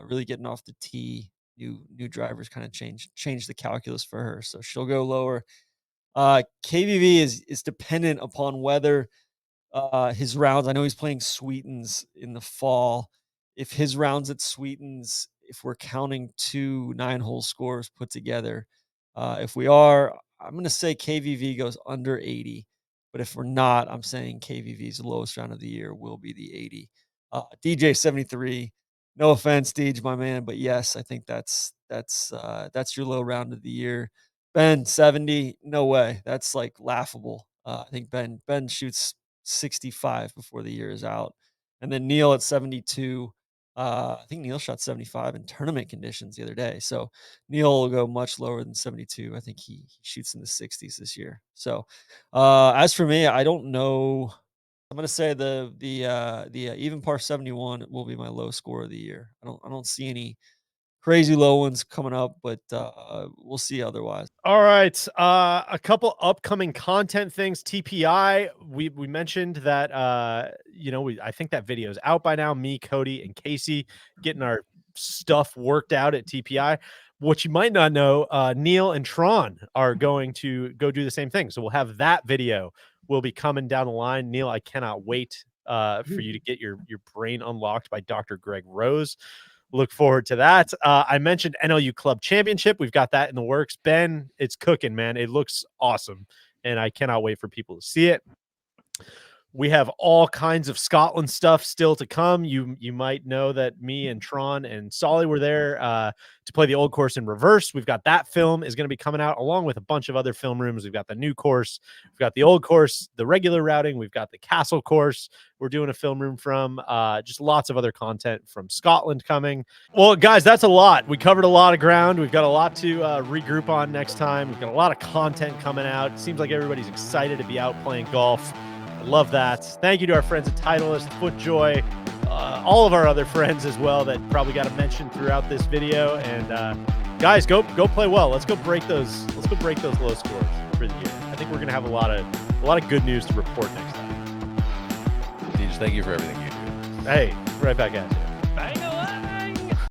Really getting off the tee. New drivers kind of change the calculus for her, so she'll go lower. KVV is dependent upon whether his rounds. I know he's playing Sweetens in the fall. If his rounds at Sweetens, if we're counting 2 9-hole scores put together, if we are, I'm going to say KVV goes under 80. But if we're not, I'm saying KVV's lowest round of the year will be the 80. DJ 73. No offense, Deej, my man, but yes, I think that's your low round of the year. Ben 70. No way. That's like laughable. I think Ben shoots 65 before the year is out. And then Neil at 72. I think Neil shot 75 in tournament conditions the other day. So Neil will go much lower than 72. I think he shoots in the 60s this year. So as for me, I don't know. I'm going to say the even par 71 will be my low score of the year. I don't see any crazy low ones coming up, but we'll see otherwise. All right. A couple upcoming content things. TPI, we mentioned that I think that video is out by now. Me, Cody, and Casey getting our stuff worked out at TPI. What you might not know, Neil and Tron are going to go do the same thing. So we'll have that video will be coming down the line. Neil, I cannot wait for you to get your brain unlocked by Dr. Greg Rose. Look forward to that. I mentioned NLU Club Championship. We've got that in the works. Ben, it's cooking, man. It looks awesome, and I cannot wait for people to see it. We have all kinds of Scotland stuff still to come. You might know that me and Tron and Solly were there to play the old course in reverse. We've got that film is going to be coming out along with a bunch of other film rooms. We've got the new course. We've got the old course, the regular routing. We've got the castle course. We're doing a film room from just lots of other content from Scotland coming. Well, guys, that's a lot. We covered a lot of ground. We've got a lot to regroup on next time. We've got a lot of content coming out. It seems like everybody's excited to be out playing golf. Love that. Thank you to our friends at Titleist, FootJoy, all of our other friends as well that probably got to mention throughout this video. And guys, go play well. Let's go break those low scores for the year. I think we're gonna have a lot of good news to report next time. Deej, thank you for everything you do. Hey, right back at you.